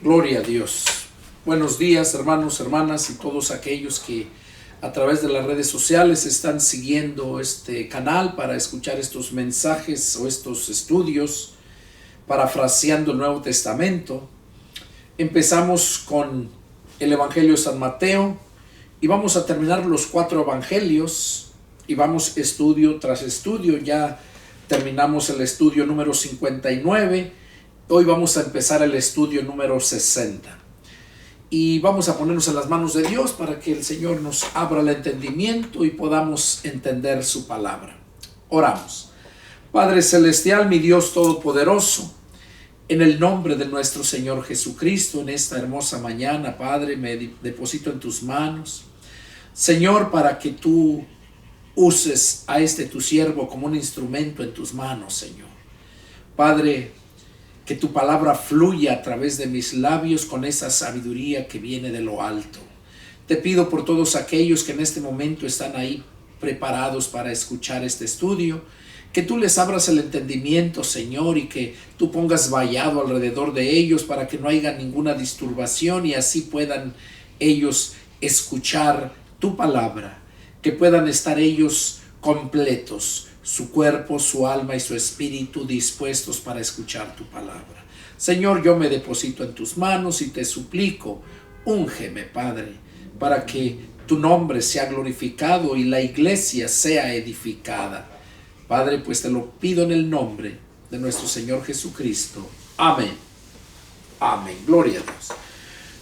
Gloria a Dios. Buenos días, hermanos, hermanas y todos aquellos que a través de las redes sociales están siguiendo este canal para escuchar estos mensajes o estos estudios parafraseando el Nuevo Testamento. Empezamos con el Evangelio de San Mateo y vamos a terminar los 4 evangelios y vamos estudio tras estudio. Ya terminamos el estudio número 59. Hoy vamos a empezar el estudio número 60 y vamos a ponernos en las manos de Dios para que el Señor nos abra el entendimiento y podamos entender su palabra. Oramos. Padre celestial, mi Dios todopoderoso, en el nombre de nuestro Señor Jesucristo, en esta hermosa mañana, Padre, me deposito en tus manos, Señor, para que tú uses a este tu siervo como un instrumento en tus manos, Señor. Padre, que tu palabra fluya a través de mis labios con esa sabiduría que viene de lo alto. Te pido por todos aquellos que en este momento están ahí preparados para escuchar este estudio, que tú les abras el entendimiento, Señor, y que tú pongas vallado alrededor de ellos para que no haya ninguna disturbación y así puedan ellos escuchar tu palabra, que puedan estar ellos completos, su cuerpo, su alma y su espíritu dispuestos para escuchar tu palabra. Señor, yo me deposito en tus manos y te suplico, úngeme, Padre, para que tu nombre sea glorificado y la iglesia sea edificada. Padre, pues te lo pido en el nombre de nuestro Señor Jesucristo. Amén. Amén. Gloria a Dios.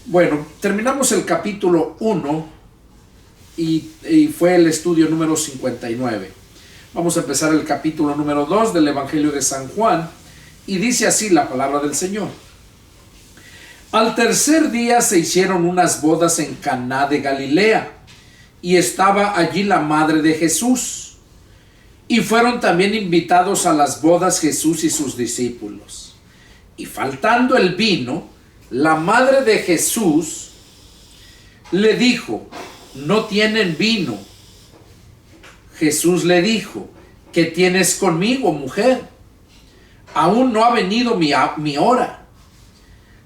Bueno, terminamos el capítulo 1 y fue el estudio número 59. Vamos a empezar el capítulo número 2 del Evangelio de San Juan y dice así la palabra del Señor. Al tercer día se hicieron unas bodas en Caná de Galilea y estaba allí la madre de Jesús. Y fueron también invitados a las bodas Jesús y sus discípulos. Y faltando el vino, la madre de Jesús le dijo: no tienen vino. Jesús le dijo: ¿qué tienes conmigo, mujer? Aún no ha venido mi hora.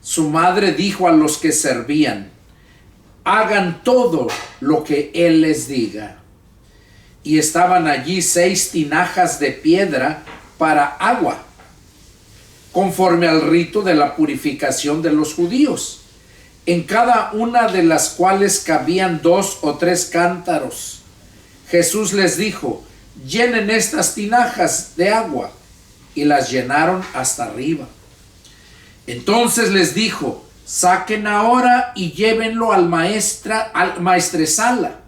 Su madre dijo a los que servían: hagan todo lo que él les diga. Y estaban allí 6 tinajas de piedra para agua, conforme al rito de la purificación de los judíos, en cada una de las cuales cabían 2 o 3 cántaros. Jesús les dijo: llenen estas tinajas de agua, y las llenaron hasta arriba. Entonces les dijo: saquen ahora y llévenlo al maestresala.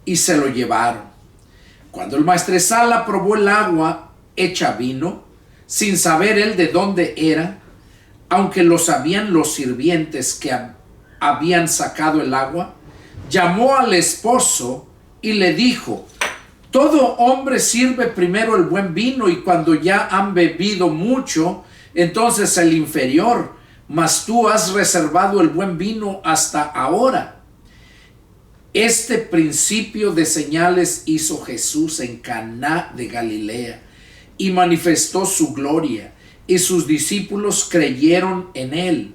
Y se lo llevaron. Cuando el maestresala probó el agua hecha vino, sin saber él de dónde era, aunque lo sabían los sirvientes que habían sacado el agua, llamó al esposo y le dijo: todo hombre sirve primero el buen vino y cuando ya han bebido mucho, entonces el inferior, mas tú has reservado el buen vino hasta ahora. Este principio de señales hizo Jesús en Caná de Galilea y manifestó su gloria, y sus discípulos creyeron en él.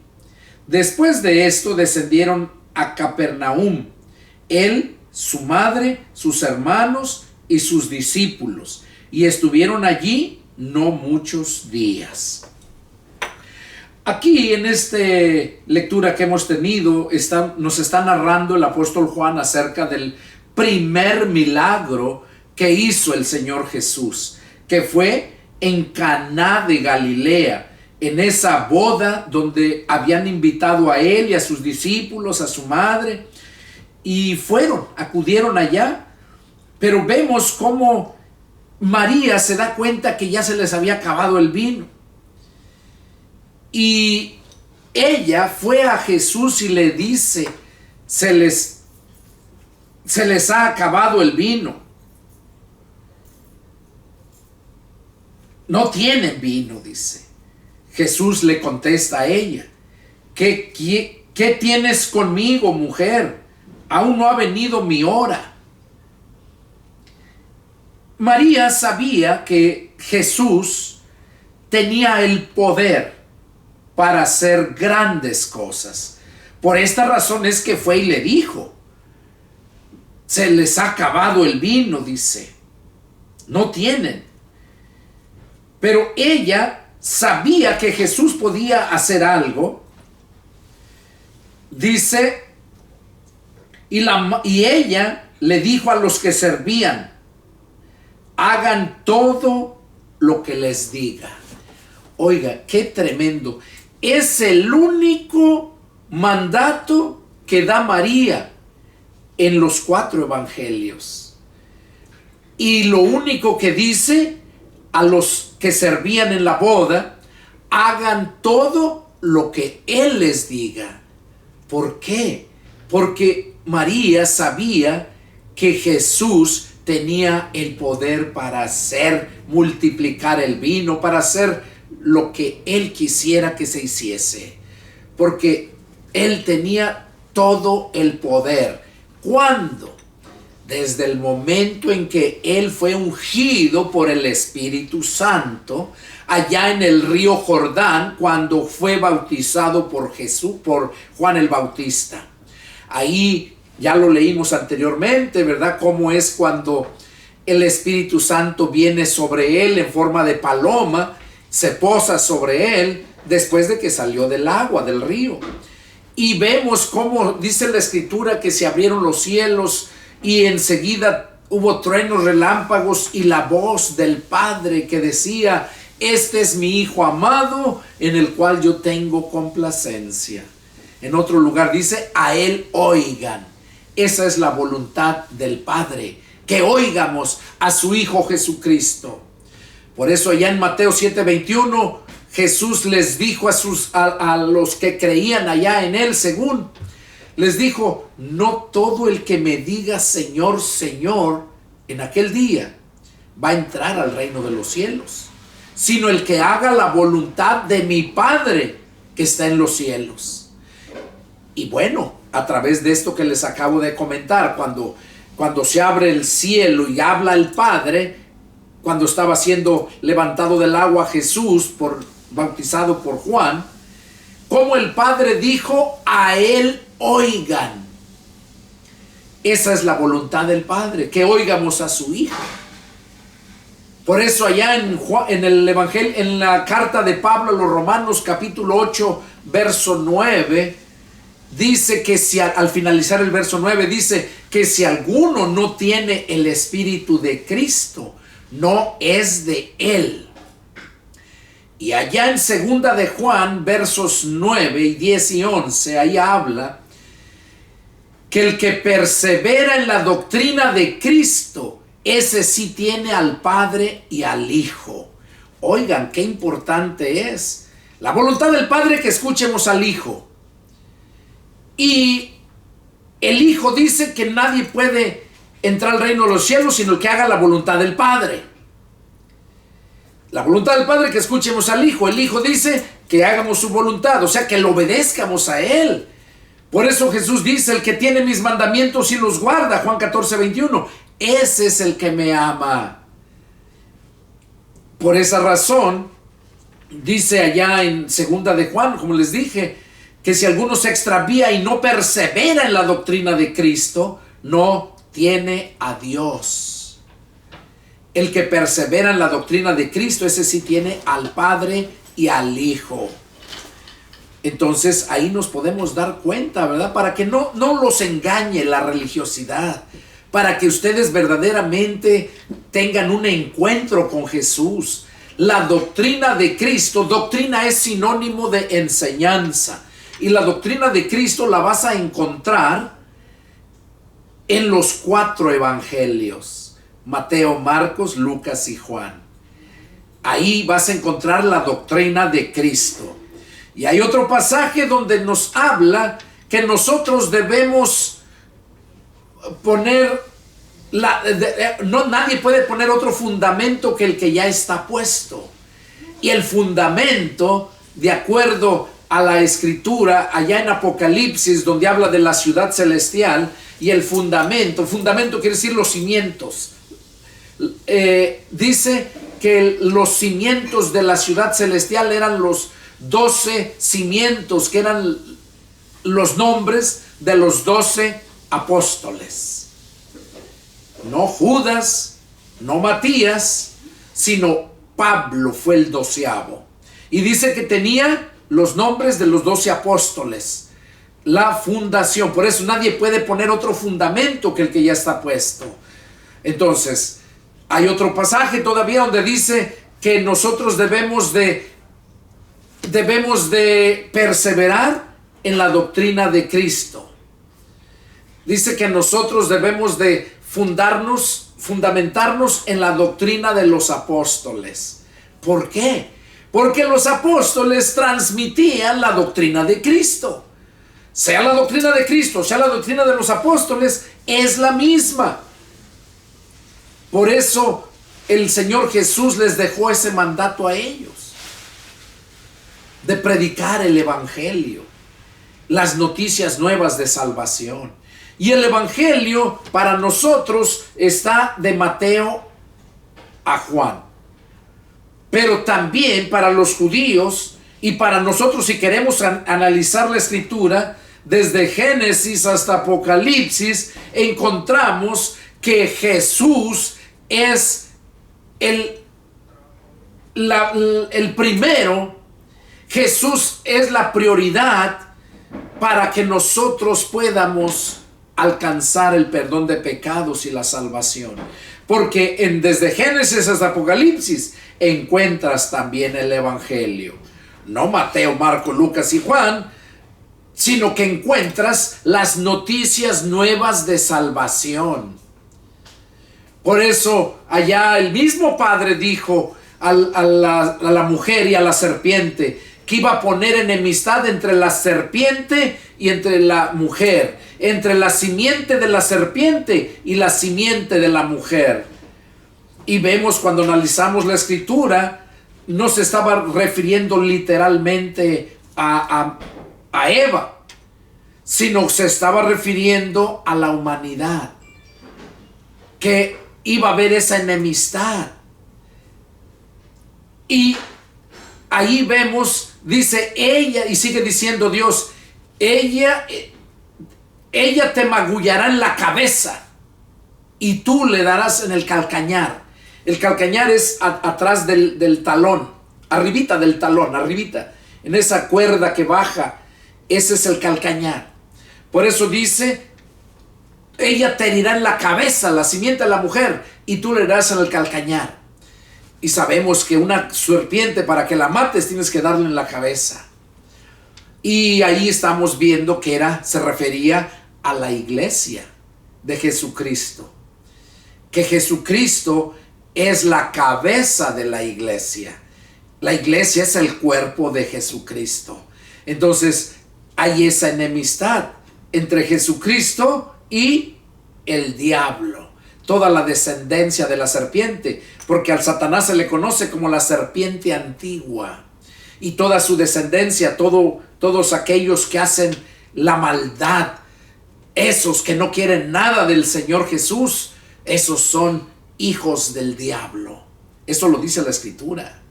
Después de esto descendieron a Capernaum, él, su madre, sus hermanos y sus discípulos, y estuvieron allí no muchos días. Aquí en esta lectura que hemos tenido nos está narrando el apóstol Juan acerca del primer milagro que hizo el Señor Jesús, que fue en Caná de Galilea, en esa boda donde habían invitado a él y a sus discípulos, a su madre, y acudieron allá, pero vemos cómo María se da cuenta que ya se les había acabado el vino. Y ella fue a Jesús y le dice: se les ha acabado el vino. No tienen vino, dice. Jesús le contesta a ella: ¿Qué tienes conmigo, mujer? Aún no ha venido mi hora. María sabía que Jesús tenía el poder para hacer grandes cosas. Por esta razón es que fue y le dijo: se les ha acabado el vino, dice, no tienen. Pero ella sabía que Jesús podía hacer algo, dice, y ella le dijo a los que servían: hagan todo lo que les diga. Oiga, qué tremendo. Es el único mandato que da María en los 4 evangelios. Y lo único que dice a los que servían en la boda: hagan todo lo que Él les diga. ¿Por qué? Porque María sabía que Jesús tenía el poder para multiplicar el vino, para hacer lo que Él quisiera que se hiciese. Porque Él tenía todo el poder. ¿Cuándo? Desde el momento en que Él fue ungido por el Espíritu Santo, allá en el río Jordán, cuando fue bautizado por Jesús, por Juan el Bautista. Ahí ya lo leímos anteriormente, ¿verdad? Cómo es cuando el Espíritu Santo viene sobre Él en forma de paloma, se posa sobre Él después de que salió del agua, del río. Y vemos cómo dice la Escritura que se abrieron los cielos y enseguida hubo truenos, relámpagos y la voz del Padre que decía: este es mi Hijo amado en el cual yo tengo complacencia. En otro lugar dice: a Él oigan. Esa es la voluntad del Padre, que oigamos a su Hijo Jesucristo. Por eso allá en Mateo 7:21 Jesús les dijo a los que creían allá en Él, según, les dijo: no todo el que me diga Señor, Señor, en aquel día va a entrar al reino de los cielos, sino el que haga la voluntad de mi Padre que está en los cielos. Y bueno, a través de esto que les acabo de comentar, cuando se abre el cielo y habla el Padre, cuando estaba siendo levantado del agua Jesús, bautizado por Juan, como el Padre dijo: a Él oigan. Esa es la voluntad del Padre, que oigamos a su Hijo. Por eso allá en el Evangelio, en la carta de Pablo a los Romanos, capítulo 8, verso 9, dice que al finalizar el verso 9, dice que si alguno no tiene el Espíritu de Cristo, no es de Él. Y allá en segunda de Juan, versos 9 y 10 y 11, ahí habla que el que persevera en la doctrina de Cristo, ese sí tiene al Padre y al Hijo. Oigan, qué importante es la voluntad del Padre, que escuchemos al Hijo. Y el Hijo dice que nadie puede entrar al reino de los cielos sino el que haga la voluntad del Padre. La voluntad del Padre, que escuchemos al Hijo. El Hijo dice que hagamos su voluntad, o sea, que lo obedezcamos a Él. Por eso Jesús dice: el que tiene mis mandamientos y los guarda, Juan 14:21, ese es el que me ama. Por esa razón, dice allá en segunda de Juan, como les dije, que si alguno se extravía y no persevera en la doctrina de Cristo, no tiene a Dios. El que persevera en la doctrina de Cristo, ese sí tiene al Padre y al Hijo. Entonces ahí nos podemos dar cuenta, ¿verdad? Para que no los engañe la religiosidad, para que ustedes verdaderamente tengan un encuentro con Jesús. La doctrina de Cristo, doctrina es sinónimo de enseñanza, y la doctrina de Cristo la vas a encontrar en los 4 evangelios: Mateo, Marcos, Lucas y Juan. Ahí vas a encontrar la doctrina de Cristo. Y hay otro pasaje donde nos habla que nosotros debemos poner, nadie puede poner otro fundamento que el que ya está puesto. Y el fundamento, de acuerdo a la Escritura, allá en Apocalipsis, donde habla de la ciudad celestial, y el fundamento quiere decir los cimientos. Dice que los cimientos de la ciudad celestial eran 12 cimientos, que eran los nombres de los 12 apóstoles. No Judas, no Matías, sino Pablo fue el 12avo. Y dice que tenía los nombres de los 12 apóstoles. La fundación. Por eso nadie puede poner otro fundamento que el que ya está puesto. Entonces, hay otro pasaje todavía donde dice que nosotros debemos de perseverar en la doctrina de Cristo. Dice que nosotros debemos de fundamentarnos en la doctrina de los apóstoles. ¿Por qué? Porque los apóstoles transmitían la doctrina de Cristo. Sea la doctrina de Cristo, sea la doctrina de los apóstoles, es la misma. Por eso el Señor Jesús les dejó ese mandato a ellos, de predicar el evangelio, las noticias nuevas de salvación. Y el evangelio para nosotros está de Mateo a Juan. Pero también para los judíos y para nosotros, si queremos analizar la escritura, desde Génesis hasta Apocalipsis, encontramos que Jesús es el primero. Jesús es la prioridad para que nosotros podamos alcanzar el perdón de pecados y la salvación. Porque desde Génesis hasta Apocalipsis encuentras también el evangelio. No Mateo, Marco, Lucas y Juan, sino que encuentras las noticias nuevas de salvación. Por eso allá el mismo Padre dijo a la mujer y a la serpiente que iba a poner enemistad entre la serpiente y entre la mujer, entre la simiente de la serpiente y la simiente de la mujer. Y vemos, cuando analizamos la escritura, no se estaba refiriendo literalmente a Eva, sino se estaba refiriendo a la humanidad, que iba a haber esa enemistad. Y ahí vemos, dice ella, y sigue diciendo Dios, ella te magullará en la cabeza y tú le darás en el calcañar. El calcañar es atrás del talón, arribita del talón, arribita, en esa cuerda que baja, ese es el calcañar. Por eso dice, ella te herirá en la cabeza, la simiente de la mujer, y tú le darás en el calcañar. Y sabemos que una serpiente, para que la mates, tienes que darle en la cabeza. Y ahí estamos viendo que se refería a la iglesia de Jesucristo. Que Jesucristo es la cabeza de la iglesia. La iglesia es el cuerpo de Jesucristo. Entonces hay esa enemistad entre Jesucristo y el diablo, toda la descendencia de la serpiente, porque al Satanás se le conoce como la serpiente antigua, y toda su descendencia, todos aquellos que hacen la maldad, esos que no quieren nada del Señor Jesús, esos son hijos del diablo. Eso lo dice la escritura.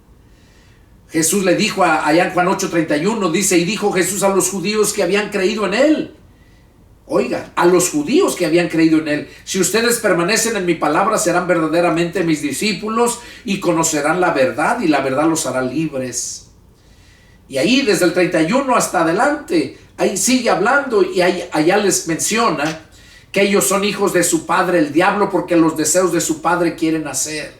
Jesús le dijo allá en Juan 8:31, dice, y dijo Jesús a los judíos que habían creído en él. Oigan, a los judíos que habían creído en él: si ustedes permanecen en mi palabra, serán verdaderamente mis discípulos y conocerán la verdad, y la verdad los hará libres. Y ahí desde el 31 hasta adelante, ahí sigue hablando, y allá les menciona que ellos son hijos de su padre el diablo, porque los deseos de su padre quieren hacer.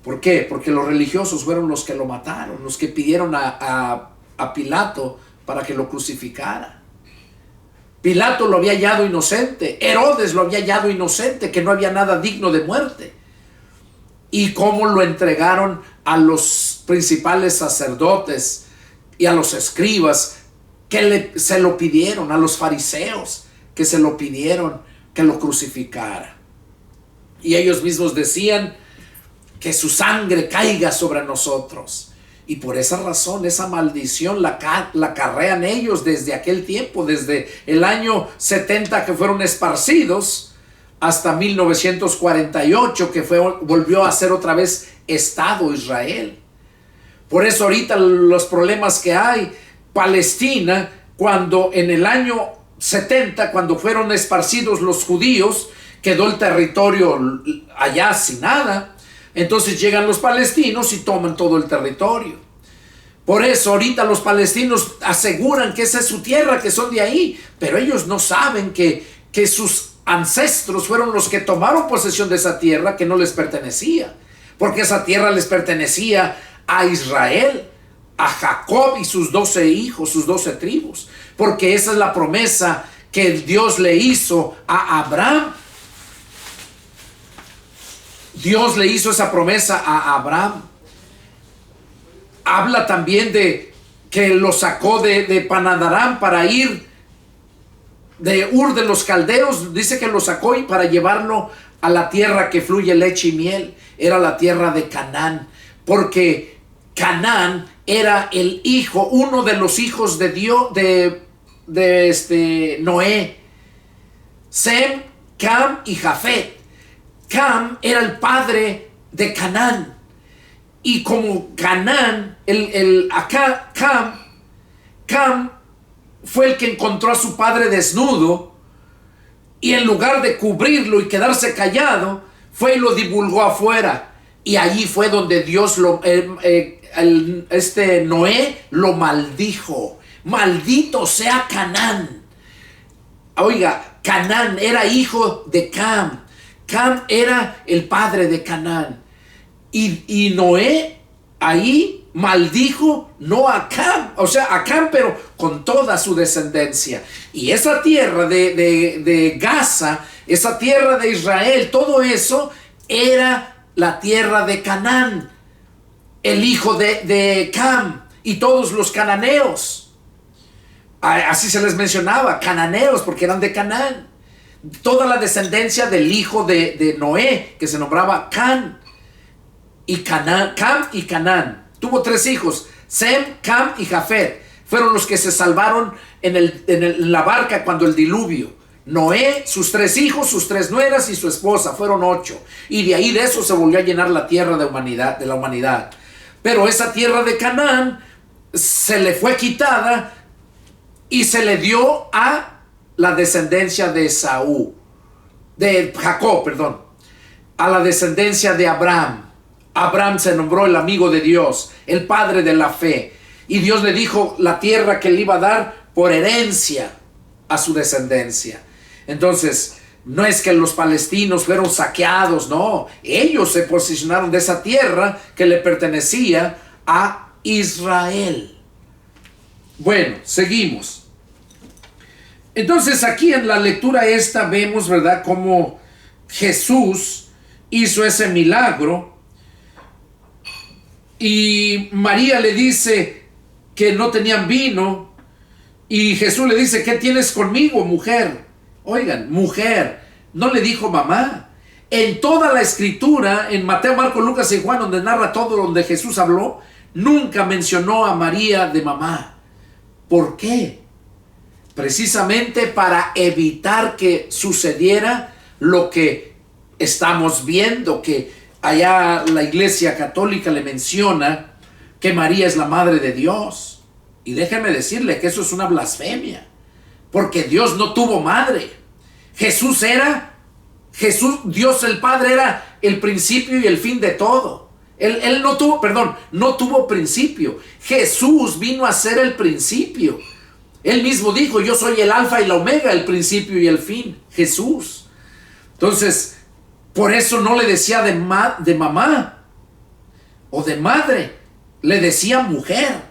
¿Por qué? Porque los religiosos fueron los que lo mataron, los que pidieron a Pilato para que lo crucificara. Pilato lo había hallado inocente, Herodes lo había hallado inocente, que no había nada digno de muerte. Y cómo lo entregaron a los principales sacerdotes y a los escribas, que se lo pidieron, a los fariseos, que se lo pidieron que lo crucificara. Y ellos mismos decían que su sangre caiga sobre nosotros. Y por esa razón, esa maldición la acarrean ellos desde aquel tiempo, desde el año 70 que fueron esparcidos, hasta 1948 que volvió a ser otra vez Estado Israel. Por eso ahorita los problemas que hay, Palestina, cuando en el año 70, cuando fueron esparcidos los judíos, quedó el territorio allá sin nada. Entonces llegan los palestinos y toman todo el territorio. Por eso ahorita los palestinos aseguran que esa es su tierra, que son de ahí, pero ellos no saben que sus ancestros fueron los que tomaron posesión de esa tierra que no les pertenecía, porque esa tierra les pertenecía a Israel, a Jacob y sus 12 hijos, sus 12 tribus, porque esa es la promesa que Dios le hizo a Abraham. Dios le hizo esa promesa a Abraham. Habla también de que lo sacó de Panadarán para ir de Ur de los Caldeos. Dice que lo sacó y para llevarlo a la tierra que fluye leche y miel. Era la tierra de Canaán, porque Canaán era el hijo, uno de los hijos de Dios, de Noé. Sem, Cam y Jafet. Cam era el padre de Canaán. Y como Canaán, Cam fue el que encontró a su padre desnudo, y en lugar de cubrirlo y quedarse callado, fue y lo divulgó afuera. Y allí fue donde Dios Noé lo maldijo. Maldito sea Canaán. Oiga, Canaán era hijo de Cam. Cam era el padre de Canaán. Y Noé ahí maldijo no a Cam, o sea, a Cam, pero con toda su descendencia. Y esa tierra de Gaza, esa tierra de Israel, todo eso era la tierra de Canaán, el hijo de Cam y todos los cananeos. Así se les mencionaba, cananeos, porque eran de Canaán. Toda la descendencia del hijo de Noé, que se nombraba Cam y Canaán. Tuvo 3 hijos, Sem, Cam y Jafet. Fueron los que se salvaron en la barca cuando el diluvio. Noé, sus 3 hijos, sus 3 nueras y su esposa, fueron 8. Y de ahí de eso se volvió a llenar la tierra de la humanidad. Pero esa tierra de Canaán se le fue quitada y se le dio a la descendencia de Jacob, a la descendencia de Abraham. Abraham se nombró el amigo de Dios, el padre de la fe. Y Dios le dijo la tierra que le iba a dar por herencia a su descendencia. Entonces, no es que los palestinos fueron saqueados, no. Ellos se posicionaron de esa tierra que le pertenecía a Israel. Bueno, seguimos. Entonces, aquí en la lectura esta vemos, ¿verdad?, cómo Jesús hizo ese milagro. Y María le dice que no tenían vino. Y Jesús le dice, ¿qué tienes conmigo, mujer? Oigan, mujer, no le dijo mamá. En toda la escritura, en Mateo, Marcos, Lucas y Juan, donde narra todo donde Jesús habló, nunca mencionó a María de mamá. ¿Por qué? Precisamente para evitar que sucediera lo que estamos viendo, que allá la Iglesia Católica le menciona que María es la madre de Dios. Y déjeme decirle que eso es una blasfemia, porque Dios no tuvo madre. Dios el Padre era el principio y el fin de todo. Él no tuvo principio. Jesús vino a ser el principio. Él mismo dijo, yo soy el alfa y la omega, el principio y el fin. Jesús. Entonces, por eso no le decía de mamá o de madre, le decía mujer.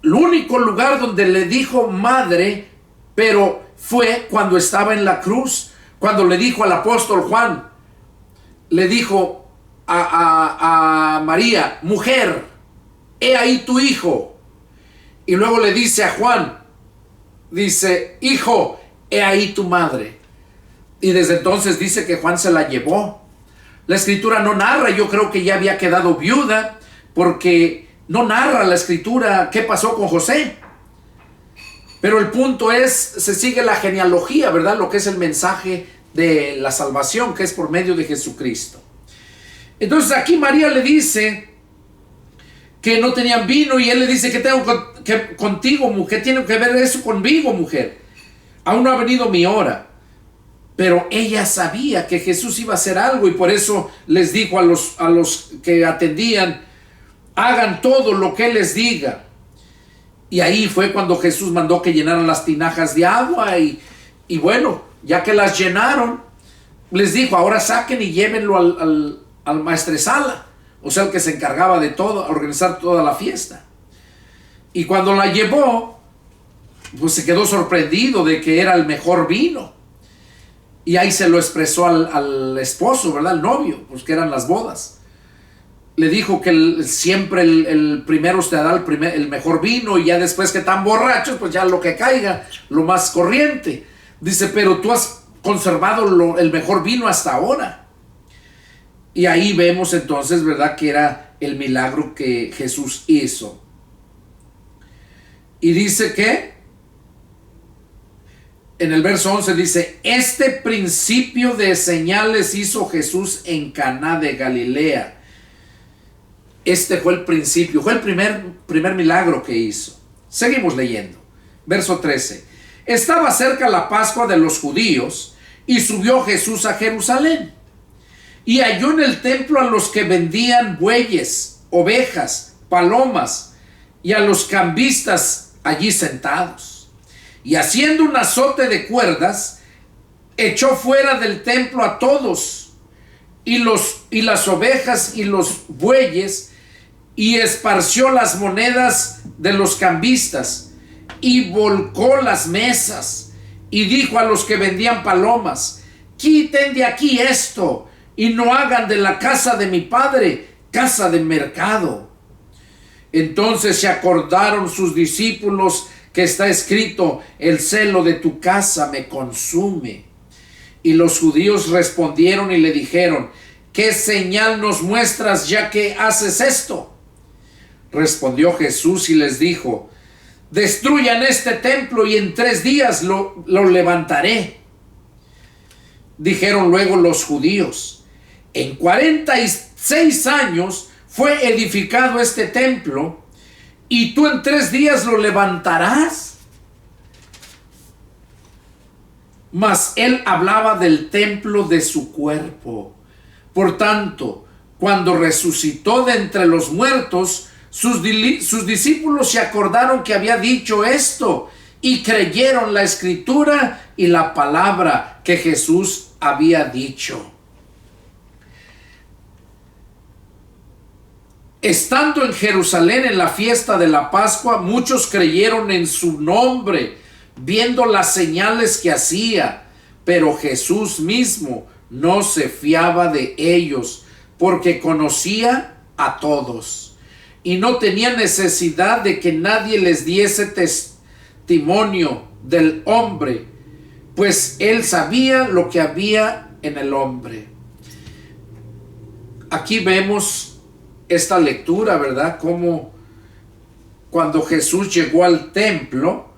El único lugar donde le dijo madre, pero fue cuando estaba en la cruz, cuando le dijo al apóstol Juan, le dijo a María, mujer, he ahí tu hijo. Y luego le dice a Juan, dice, hijo, he ahí tu madre. Y desde entonces dice que Juan se la llevó. La escritura no narra, yo creo que ya había quedado viuda, porque no narra la escritura qué pasó con José. Pero el punto es, se sigue la genealogía, ¿verdad? Lo que es el mensaje de la salvación, que es por medio de Jesucristo. Entonces aquí María le dice que no tenían vino, y él le dice: ¿qué tengo contigo, mujer? ¿Qué tiene que ver eso conmigo, mujer? Aún no ha venido mi hora. Pero ella sabía que Jesús iba a hacer algo, y por eso les dijo a los que atendían: hagan todo lo que él les diga. Y ahí fue cuando Jesús mandó que llenaran las tinajas de agua, y bueno, ya que las llenaron, les dijo: ahora saquen y llévenlo al maestresala, o sea, el que se encargaba de todo, organizar toda la fiesta. Y cuando la llevó, pues se quedó sorprendido de que era el mejor vino. Y ahí se lo expresó al esposo, ¿verdad? Al novio, pues que eran las bodas. Le dijo que siempre el primero te da el mejor vino, y ya después que están borrachos, pues ya lo que caiga, lo más corriente. Dice: pero tú has conservado el mejor vino hasta ahora. Y ahí vemos entonces, ¿verdad?, que era el milagro que Jesús hizo. Y dice que en el verso 11 dice: este principio de señales hizo Jesús en Caná de Galilea. Este fue el principio, fue el primer milagro que hizo. Seguimos leyendo. Verso 13. Estaba cerca la Pascua de los judíos, y subió Jesús a Jerusalén. Y halló en el templo a los que vendían bueyes, ovejas, palomas, y a los cambistas allí sentados. Y haciendo un azote de cuerdas, echó fuera del templo a todos, y las ovejas y los bueyes, y esparció las monedas de los cambistas, y volcó las mesas, y dijo a los que vendían palomas: quiten de aquí esto, y no hagan de la casa de mi padre casa de mercado. Entonces se acordaron sus discípulos que está escrito: el celo de tu casa me consume. Y los judíos respondieron y le dijeron: ¿qué señal nos muestras ya que haces esto? Respondió Jesús y les dijo: destruyan este templo y en 3 días lo levantaré. Dijeron luego los judíos: en 46 años fue edificado este templo, y tú en 3 días lo levantarás. Mas él hablaba del templo de su cuerpo. Por tanto, cuando resucitó de entre los muertos, sus discípulos se acordaron que había dicho esto, y creyeron la escritura y la palabra que Jesús había dicho. Estando en Jerusalén en la fiesta de la Pascua, muchos creyeron en su nombre, viendo las señales que hacía. Pero Jesús mismo no se fiaba de ellos, porque conocía a todos, y no tenía necesidad de que nadie les diese testimonio del hombre, pues él sabía lo que había en el hombre. Aquí vemos esta lectura, ¿verdad? Como cuando Jesús llegó al templo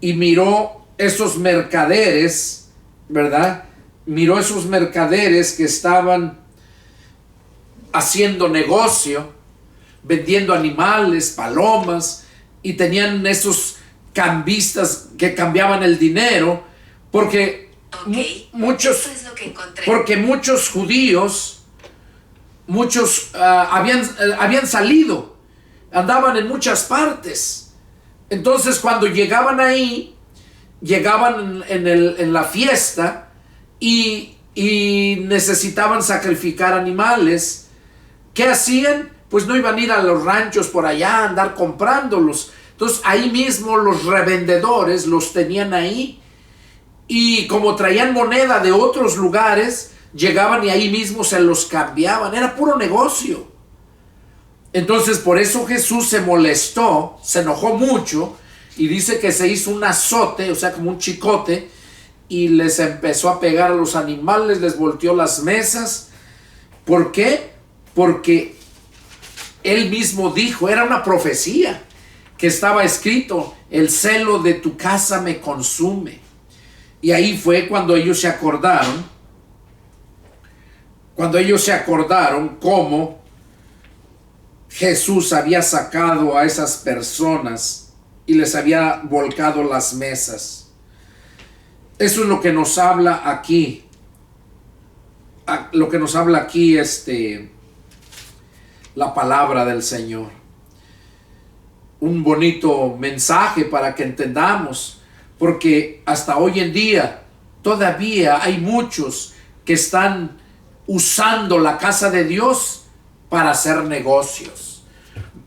y miró esos mercaderes, ¿verdad? Miró esos mercaderes que estaban haciendo negocio, vendiendo animales, palomas, y tenían esos cambistas que cambiaban el dinero, porque muchos judíos, habían salido, andaban en muchas partes. Entonces cuando llegaban ahí, llegaban en la fiesta y necesitaban sacrificar animales. ¿Qué hacían? Pues no iban a ir a los ranchos por allá a andar comprándolos. Entonces ahí mismo los revendedores los tenían ahí, y como traían moneda de otros lugares, llegaban y ahí mismo se los cambiaban. Era puro negocio. Entonces por eso Jesús se molestó, se enojó mucho, y dice que se hizo un azote, o sea, como un chicote, y les empezó a pegar a los animales, les volteó las mesas. ¿Por qué? Porque él mismo dijo, era una profecía que estaba escrito: el celo de tu casa me consume. Y ahí fue cuando ellos se acordaron, cómo Jesús había sacado a esas personas y les había volcado las mesas. Eso es lo que nos habla aquí. Lo que nos habla aquí, la palabra del Señor. Un bonito mensaje para que entendamos, porque hasta hoy en día todavía hay muchos que están usando la casa de Dios para hacer negocios.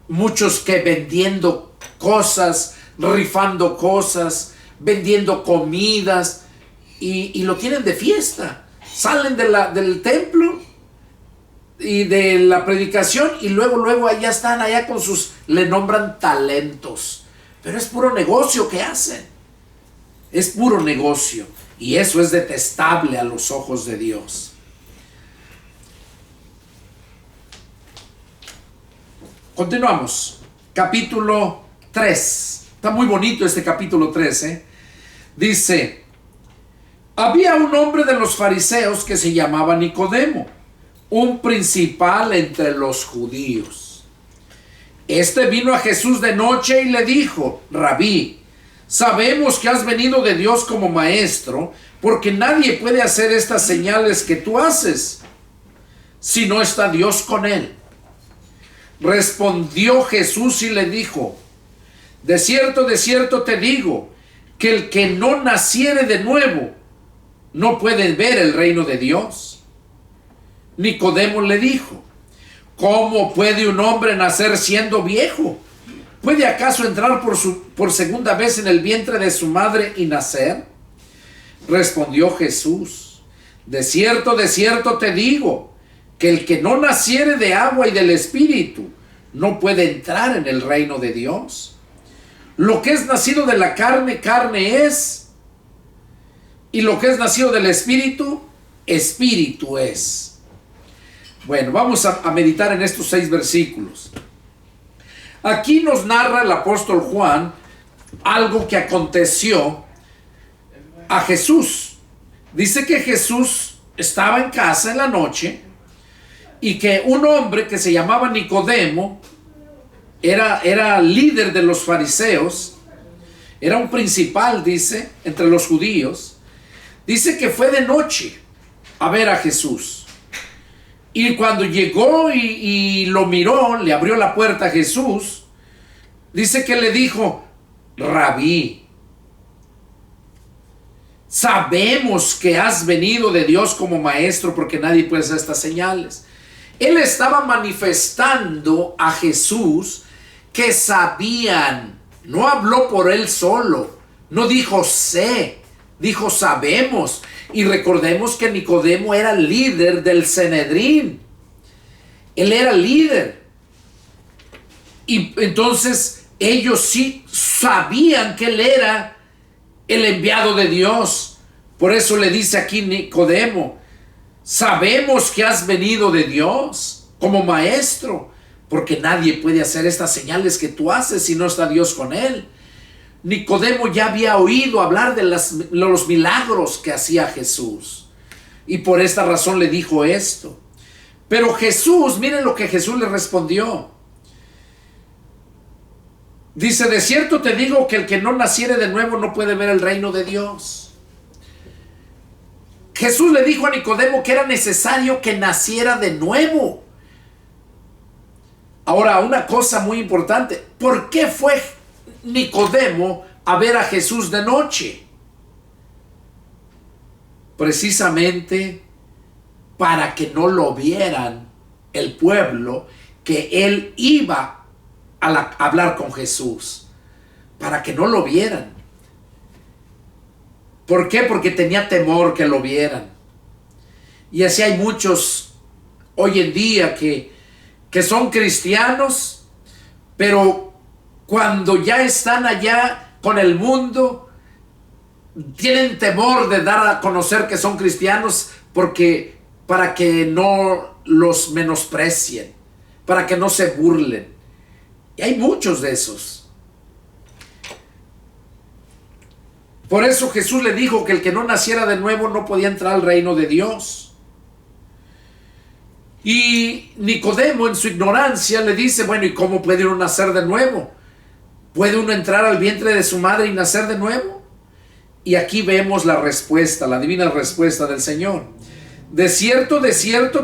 Muchos que vendiendo cosas, rifando cosas, vendiendo comidas y lo tienen de fiesta. Salen del templo y de la predicación y luego allá están, allá con le nombran talentos. Pero es puro negocio que hacen. Es puro negocio. Y eso es detestable a los ojos de Dios. Continuamos. Capítulo 3. Está muy bonito este capítulo 3. Dice: había un hombre de los fariseos que se llamaba Nicodemo, un principal entre los judíos. Este vino a Jesús de noche y le dijo: Rabí, sabemos que has venido de Dios como maestro, porque nadie puede hacer estas señales que tú haces si no está Dios con él. Respondió Jesús y le dijo: de cierto te digo, que el que no naciere de nuevo no puede ver el reino de Dios. Nicodemo le dijo: ¿cómo puede un hombre nacer siendo viejo? ¿Puede acaso entrar por segunda vez en el vientre de su madre y nacer? Respondió Jesús: de cierto te digo, que el que no naciere de agua y del Espíritu no puede entrar en el reino de Dios. Lo que es nacido de la carne, carne es, y lo que es nacido del Espíritu, Espíritu es. Bueno, vamos a meditar en estos 6 versículos. Aquí nos narra el apóstol Juan algo que aconteció a Jesús. Dice que Jesús estaba en casa en la noche y que un hombre que se llamaba Nicodemo era líder de los fariseos, era un principal, dice, entre los judíos. Dice que fue de noche a ver a Jesús. Y cuando llegó y lo miró, le abrió la puerta a Jesús, dice que le dijo: Rabí, sabemos que has venido de Dios como maestro, porque nadie puede hacer estas señales. Él estaba manifestando a Jesús que sabían. No habló por él solo. No dijo sé, dijo sabemos. Y recordemos que Nicodemo era líder del Sanedrín. Él era líder. Y entonces ellos sí sabían que él era el enviado de Dios. Por eso le dice aquí Nicodemo: sabemos que has venido de Dios como maestro, porque nadie puede hacer estas señales que tú haces si no está Dios con él. Nicodemo ya había oído hablar de los milagros que hacía Jesús, y por esta razón le dijo esto. Pero Jesús, miren lo que Jesús le respondió. Dice: de cierto te digo que el que no naciere de nuevo no puede ver el reino de Dios. Jesús le dijo a Nicodemo que era necesario que naciera de nuevo. Ahora, una cosa muy importante: ¿por qué fue Nicodemo a ver a Jesús de noche? Precisamente para que no lo vieran el pueblo, que él iba a hablar con Jesús, para que no lo vieran. ¿Por qué? Porque tenía temor que lo vieran. Y así hay muchos hoy en día que son cristianos, pero cuando ya están allá con el mundo, tienen temor de dar a conocer que son cristianos, para que no los menosprecien, para que no se burlen. Y hay muchos de esos. Por eso Jesús le dijo que el que no naciera de nuevo no podía entrar al reino de Dios. Y Nicodemo, en su ignorancia, le dice, bueno, ¿y cómo puede uno nacer de nuevo? ¿Puede uno entrar al vientre de su madre y nacer de nuevo? Y aquí vemos la respuesta, la divina respuesta del Señor. De cierto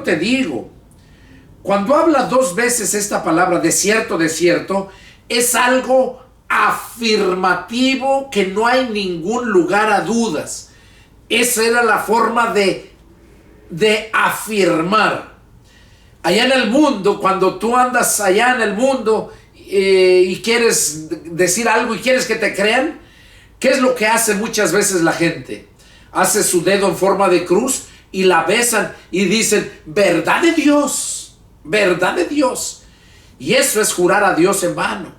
te digo. Cuando habla dos veces esta palabra, de cierto, es algo afirmativo que no hay ningún lugar a dudas. Esa era la forma de afirmar. Allá en el mundo, cuando tú andas allá en el mundo y quieres decir algo y quieres que te crean, ¿qué es lo que hace muchas veces la gente? Hace su dedo en forma de cruz y la besan y dicen, verdad de Dios, verdad de Dios. Y eso es jurar a Dios en vano.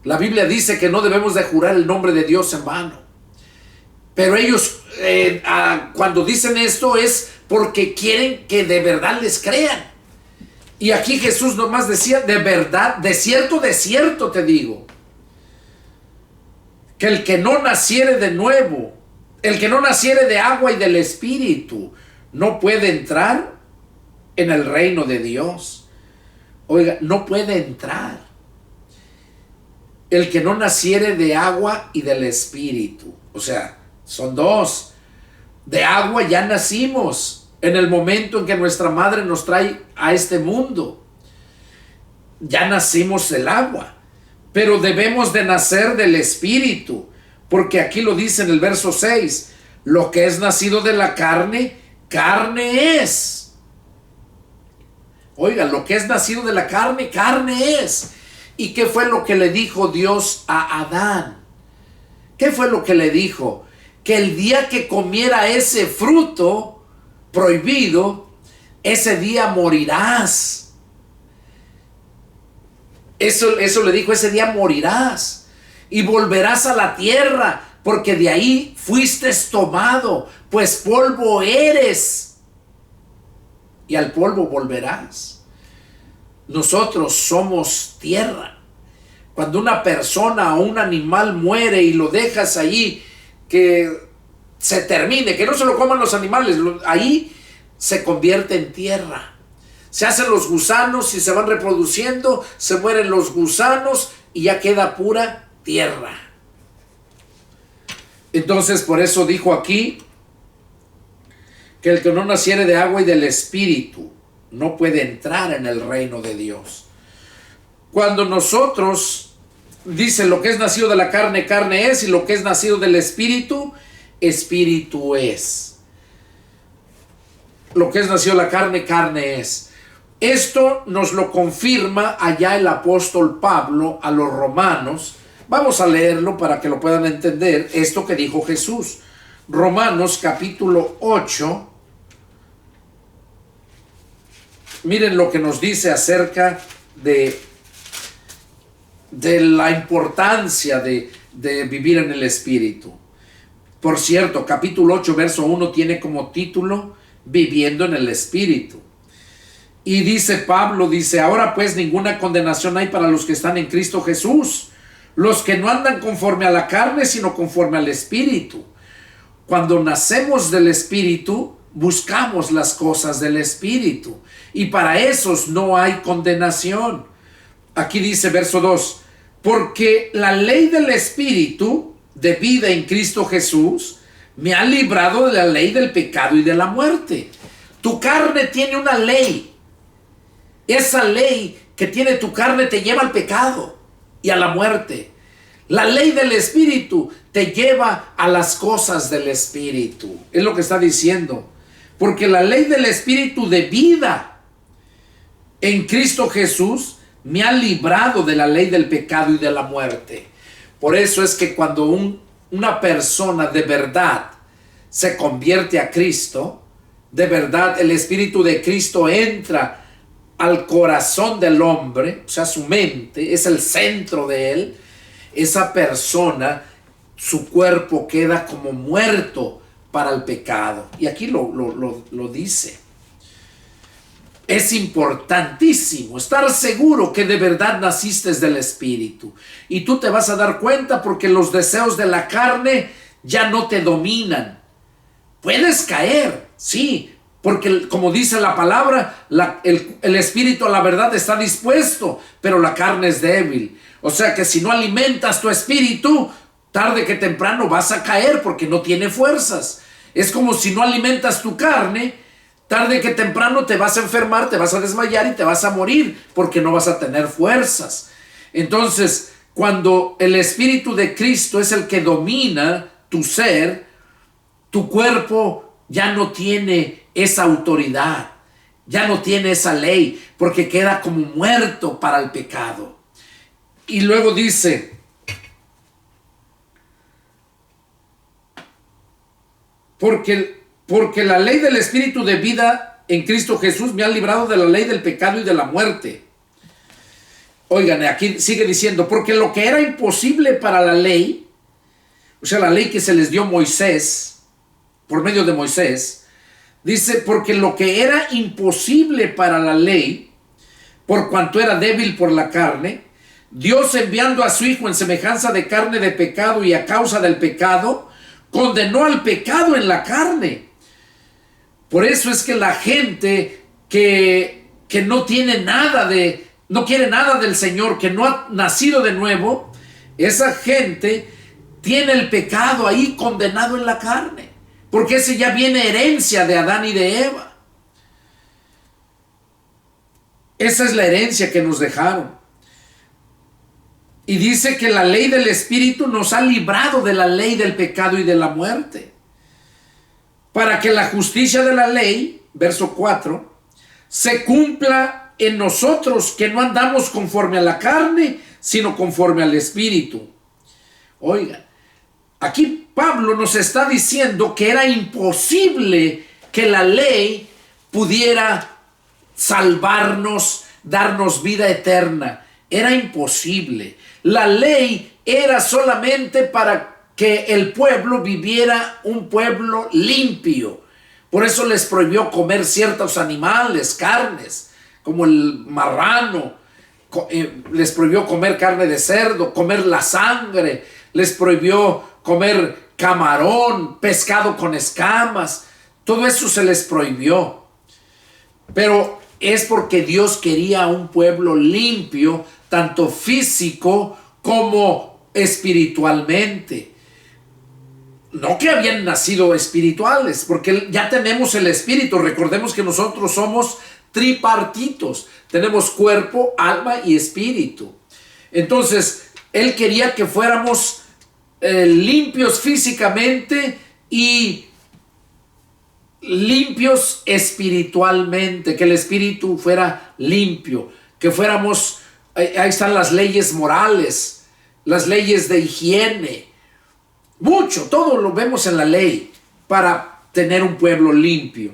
La Biblia dice que no debemos de jurar el nombre de Dios en vano. Pero ellos cuando dicen esto es porque quieren que de verdad les crean. Y aquí Jesús nomás decía, de verdad, de cierto te digo, que el que no naciere de nuevo, el que no naciere de agua y del Espíritu, no puede entrar en el reino de Dios. Oiga, no puede entrar. El que no naciere de agua y del Espíritu. O sea, son dos. De agua ya nacimos en el momento en que nuestra madre nos trae a este mundo. Ya nacimos del agua. Pero debemos de nacer del Espíritu. Porque aquí lo dice en el verso 6. Lo que es nacido de la carne, carne es. Oiga, lo que es nacido de la carne, carne es. ¿Y qué fue lo que le dijo Dios a Adán? ¿Qué fue lo que le dijo? Que el día que comiera ese fruto prohibido, ese día morirás. Eso le dijo, ese día morirás. Y volverás a la tierra, porque de ahí fuiste tomado, pues polvo eres. Y al polvo volverás. Nosotros somos tierra. Cuando una persona o un animal muere y lo dejas ahí, que se termine, que no se lo coman los animales, ahí se convierte en tierra. Se hacen los gusanos y se van reproduciendo, se mueren los gusanos y ya queda pura tierra. Entonces, por eso dijo aquí que el que no naciere de agua y del Espíritu no puede entrar en el reino de Dios. Cuando nosotros, dice, lo que es nacido de la carne, carne es, y lo que es nacido del Espíritu, Espíritu es. Lo que es nacido de la carne, carne es. Esto nos lo confirma allá el apóstol Pablo a los romanos. Vamos a leerlo para que lo puedan entender, esto que dijo Jesús. Romanos capítulo 8. Miren lo que nos dice acerca de la importancia de vivir en el Espíritu. Por cierto, capítulo 8, verso 1 tiene como título Viviendo en el Espíritu. Y dice Pablo, dice, ahora pues ninguna condenación hay para los que están en Cristo Jesús, los que no andan conforme a la carne, sino conforme al Espíritu. Cuando nacemos del Espíritu, buscamos las cosas del Espíritu, y para esos no hay condenación. Aquí dice verso 2, porque la ley del Espíritu de vida en Cristo Jesús me ha librado de la ley del pecado y de la muerte. Tu carne tiene una ley. Esa ley que tiene tu carne te lleva al pecado y a la muerte. La ley del Espíritu te lleva a las cosas del Espíritu. Es lo que está diciendo. Porque la ley del Espíritu de vida en Cristo Jesús me ha librado de la ley del pecado y de la muerte. Por eso es que cuando una persona de verdad se convierte a Cristo, de verdad el Espíritu de Cristo entra al corazón del hombre, o sea, su mente es el centro de él. Esa persona, su cuerpo queda como muerto para el pecado. Y aquí lo dice. Es importantísimo estar seguro que de verdad naciste del Espíritu. Y tú te vas a dar cuenta porque los deseos de la carne ya no te dominan. Puedes caer, sí, Porque como dice la palabra, el espíritu a la verdad está dispuesto, pero la carne es débil. O sea que si no alimentas tu espíritu, tarde que temprano vas a caer porque no tiene fuerzas. Es como si no alimentas tu carne, tarde que temprano te vas a enfermar, te vas a desmayar y te vas a morir porque no vas a tener fuerzas. Entonces, cuando el Espíritu de Cristo es el que domina tu ser, tu cuerpo ya no tiene esa autoridad, ya no tiene esa ley, porque queda como muerto para el pecado. Y luego dice, porque la ley del Espíritu de vida en Cristo Jesús me ha librado de la ley del pecado y de la muerte. Oigan, aquí sigue diciendo, porque lo que era imposible para la ley, o sea, la ley que se les dio Moisés, por medio de Moisés, dice, porque lo que era imposible para la ley, por cuanto era débil por la carne, Dios enviando a su Hijo en semejanza de carne de pecado y a causa del pecado, condenó al pecado en la carne. Por eso es que la gente que no tiene nada no quiere nada del Señor, que no ha nacido de nuevo, esa gente tiene el pecado ahí condenado en la carne, porque ese ya viene herencia de Adán y de Eva. Esa es la herencia que nos dejaron. Y dice que la ley del Espíritu nos ha librado de la ley del pecado y de la muerte, para que la justicia de la ley, verso 4, se cumpla en nosotros, que no andamos conforme a la carne, sino conforme al Espíritu. Oigan, aquí Pablo nos está diciendo que era imposible que la ley pudiera salvarnos, darnos vida eterna. Era imposible. La ley era solamente para que el pueblo viviera un pueblo limpio. Por eso les prohibió comer ciertos animales, carnes, como el marrano. Les prohibió comer carne de cerdo, comer la sangre. Les prohibió comer camarón, pescado con escamas. Todo eso se les prohibió. Pero es porque Dios quería un pueblo limpio, tanto físico como espiritualmente. No que habían nacido espirituales, porque ya tenemos el espíritu. Recordemos que nosotros somos tripartitos. Tenemos cuerpo, alma y espíritu. Entonces, Él quería que fuéramos limpios físicamente y limpios espiritualmente, que el espíritu fuera limpio, que fuéramos, ahí están las leyes morales, las leyes de higiene, mucho, todo lo vemos en la ley para tener un pueblo limpio.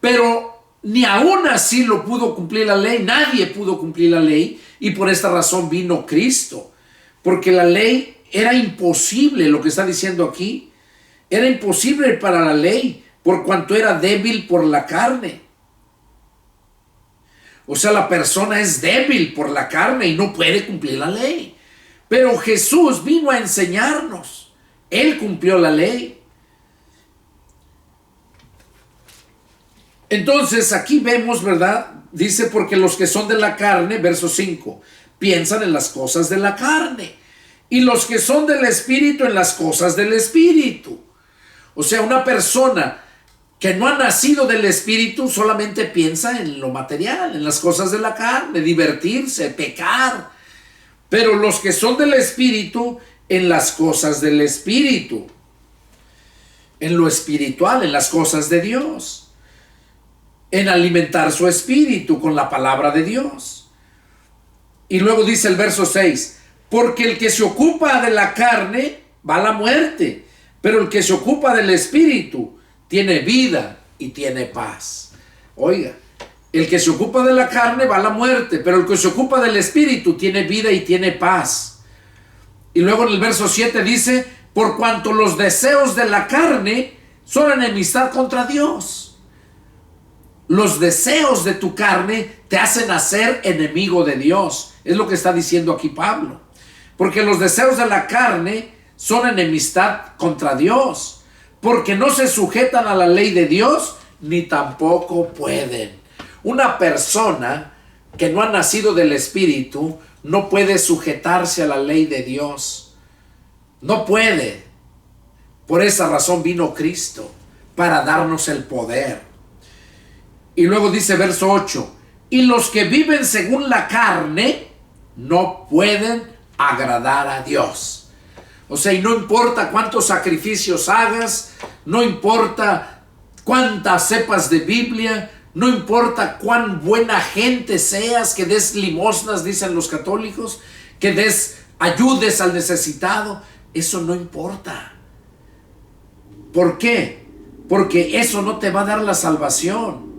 Pero ni aún así lo pudo cumplir la ley, nadie pudo cumplir la ley, y por esta razón vino Cristo, porque la ley era imposible. Lo que está diciendo aquí era imposible para la ley, por cuanto era débil por la carne. O sea, la persona es débil por la carne y no puede cumplir la ley. Pero Jesús vino a enseñarnos. Él cumplió la ley. Entonces aquí vemos, ¿verdad? Dice, porque los que son de la carne, verso 5, piensan en las cosas de la carne, y los que son del Espíritu en las cosas del Espíritu. O sea, una persona que no ha nacido del Espíritu solamente piensa en lo material, en las cosas de la carne, divertirse, pecar. Pero los que son del Espíritu, en las cosas del Espíritu, en lo espiritual, en las cosas de Dios, en alimentar su espíritu con la palabra de Dios. Y luego dice el verso 6, porque el que se ocupa de la carne va a la muerte, pero el que se ocupa del espíritu tiene vida y tiene paz. Oiga, el que se ocupa de la carne va a la muerte, pero el que se ocupa del espíritu tiene vida y tiene paz. Y luego en el verso 7 dice, por cuanto los deseos de la carne son enemistad contra Dios. Los deseos de tu carne te hacen hacer enemigo de Dios. Es lo que está diciendo aquí Pablo. Porque los deseos de la carne son enemistad contra Dios. Porque no se sujetan a la ley de Dios, ni tampoco pueden. Una persona que no ha nacido del Espíritu no puede sujetarse a la ley de Dios. No puede. Por esa razón vino Cristo, para darnos el poder. Y luego dice verso 8, y los que viven según la carne no pueden agradar a Dios. O sea, y no importa cuántos sacrificios hagas, no importa cuántas sepas de Biblia, no importa cuán buena gente seas, que des limosnas, dicen los católicos, que ayudes al necesitado, eso no importa. ¿Por qué? Porque eso no te va a dar la salvación.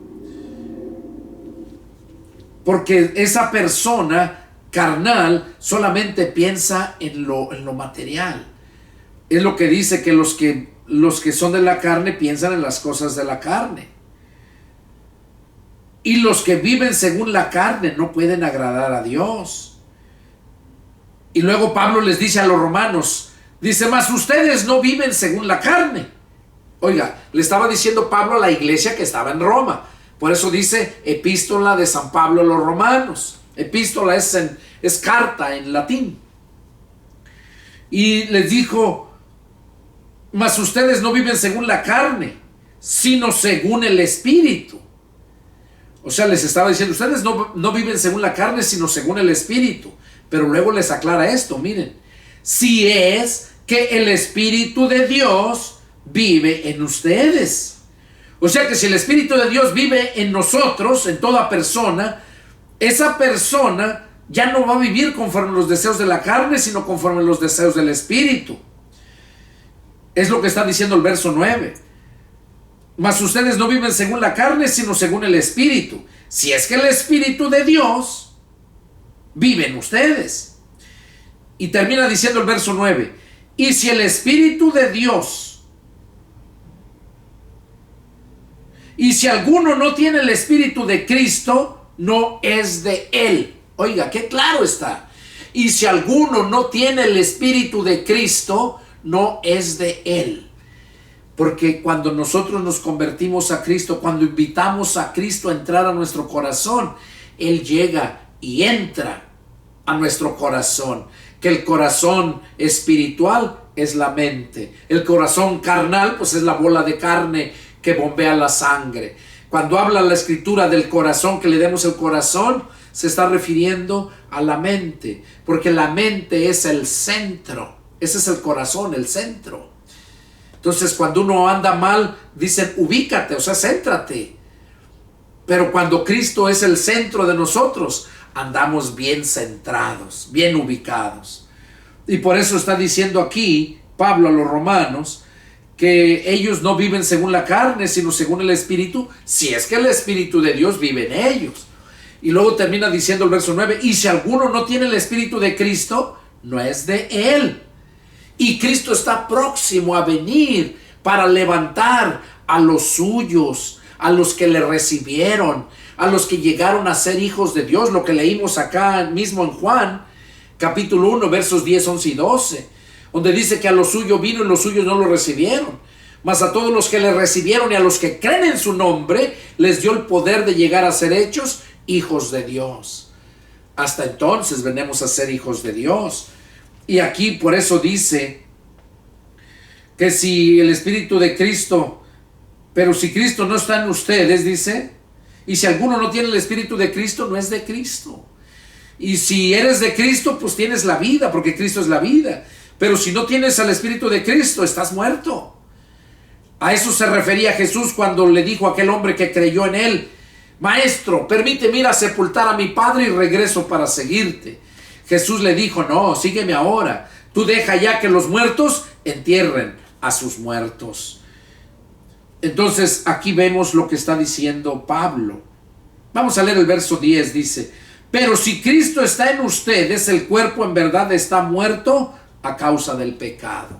Porque esa persona carnal solamente piensa en lo material. Es lo que dice que los que son de la carne piensan en las cosas de la carne. Y los que viven según la carne no pueden agradar a Dios. Y luego Pablo les dice a los romanos, dice, mas ustedes no viven según la carne. Oiga, le estaba diciendo Pablo a la iglesia que estaba en Roma. Por eso dice epístola de San Pablo a los romanos. Epístola es carta en latín. Y les dijo, mas ustedes no viven según la carne, sino según el Espíritu. O sea, les estaba diciendo, ustedes no viven según la carne, sino según el Espíritu. Pero luego les aclara esto, miren. Si es que el Espíritu de Dios vive en ustedes. O sea que si el Espíritu de Dios vive en nosotros, en toda persona, esa persona ya no va a vivir conforme a los deseos de la carne, sino conforme a los deseos del Espíritu. Es lo que está diciendo el verso 9. Mas ustedes no viven según la carne, sino según el Espíritu. Si es que el Espíritu de Dios vive en ustedes. Y termina diciendo el verso 9. Y si el Espíritu de Dios, y si alguno no tiene el Espíritu de Cristo, no es de él. Oiga, qué claro está. Y si alguno no tiene el Espíritu de Cristo, no es de él. Porque cuando nosotros nos convertimos a Cristo, cuando invitamos a Cristo a entrar a nuestro corazón, Él llega y entra a nuestro corazón. Que el corazón espiritual es la mente. El corazón carnal, pues es la bola de carne que bombea la sangre. Cuando habla la Escritura del corazón, que le demos el corazón, se está refiriendo a la mente. Porque la mente es el centro. Ese es el corazón, el centro. Entonces, cuando uno anda mal, dicen, ubícate, o sea, céntrate. Pero cuando Cristo es el centro de nosotros, andamos bien centrados, bien ubicados. Y por eso está diciendo aquí Pablo a los romanos, que ellos no viven según la carne, sino según el Espíritu, si es que el Espíritu de Dios vive en ellos. Y luego termina diciendo el verso 9, y si alguno no tiene el Espíritu de Cristo, no es de él. Y Cristo está próximo a venir para levantar a los suyos, a los que le recibieron, a los que llegaron a ser hijos de Dios, lo que leímos acá mismo en Juan, capítulo 1, versos 10, 11 y 12, donde dice que a los suyos vino y los suyos no lo recibieron. Mas a todos los que le recibieron y a los que creen en su nombre, les dio el poder de llegar a ser hechos hijos de Dios. Hasta entonces venimos a ser hijos de Dios. Y aquí por eso dice que si el Espíritu de Cristo, pero si Cristo no está en ustedes, dice, y si alguno no tiene el Espíritu de Cristo, no es de Cristo. Y si eres de Cristo, pues tienes la vida, porque Cristo es la vida. Pero si no tienes al Espíritu de Cristo, estás muerto. A eso se refería Jesús cuando le dijo a aquel hombre que creyó en él, Maestro, permíteme ir a sepultar a mi padre y regreso para seguirte. Jesús le dijo, no, sígueme ahora. Tú deja ya que los muertos entierren a sus muertos. Entonces aquí vemos lo que está diciendo Pablo. Vamos a leer el verso 10, dice, pero si Cristo está en ustedes, el cuerpo en verdad está muerto a causa del pecado.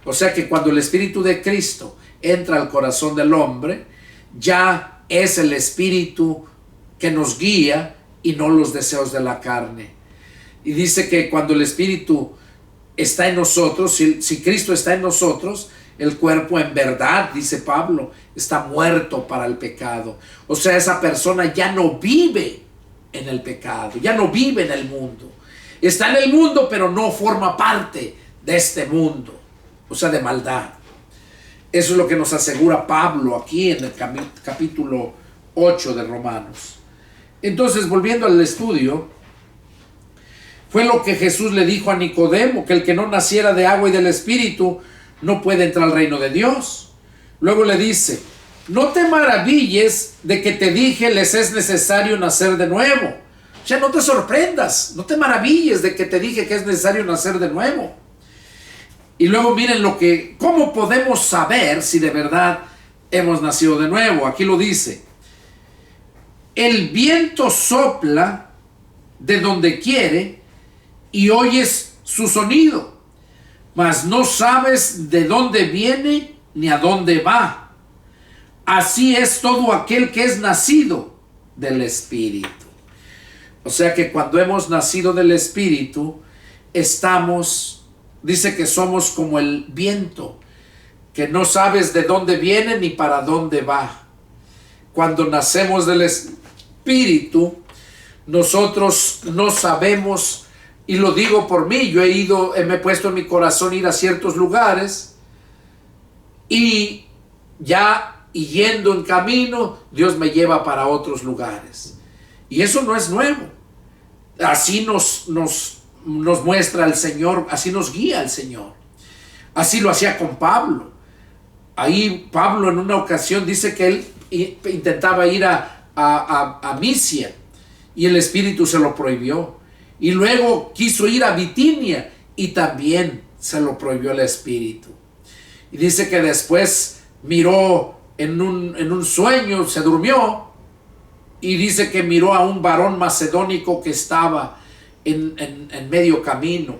O sea que cuando el Espíritu de Cristo entra al corazón del hombre, ya es el Espíritu que nos guía y no los deseos de la carne. Y dice que cuando el Espíritu está en nosotros, si Cristo está en nosotros, El cuerpo en verdad, dice Pablo, está muerto para el pecado. O sea, esa persona ya no vive en el pecado, ya no vive en el mundo. Está en el mundo, pero no forma parte de este mundo, o sea, de maldad. Eso es lo que nos asegura Pablo aquí en el capítulo 8 de Romanos. Entonces, volviendo al estudio, fue lo que Jesús le dijo a Nicodemo, que el que no naciera de agua y del Espíritu no puede entrar al reino de Dios. Luego le dice, no te maravilles de que te dije, les es necesario nacer de nuevo. O sea, no te sorprendas, no te maravilles de que te dije que es necesario nacer de nuevo. Y luego miren cómo podemos saber si de verdad hemos nacido de nuevo. Aquí lo dice, el viento sopla de donde quiere y oyes su sonido, mas no sabes de dónde viene ni a dónde va. Así es todo aquel que es nacido del Espíritu. O sea que cuando hemos nacido del Espíritu, dice que somos como el viento, que no sabes de dónde viene ni para dónde va. Cuando nacemos del Espíritu, nosotros no sabemos, y lo digo por mí, me he puesto en mi corazón ir a ciertos lugares, y yendo en camino, Dios me lleva para otros lugares. Y eso no es nuevo. Así nos muestra el Señor, así nos guía el Señor. Así lo hacía con Pablo. Ahí Pablo en una ocasión dice que él intentaba ir a Misia y el Espíritu se lo prohibió. Y luego quiso ir a Bitinia y también se lo prohibió el Espíritu. Y dice que después miró en un sueño, se durmió, y dice que miró a un varón macedónico que estaba en medio camino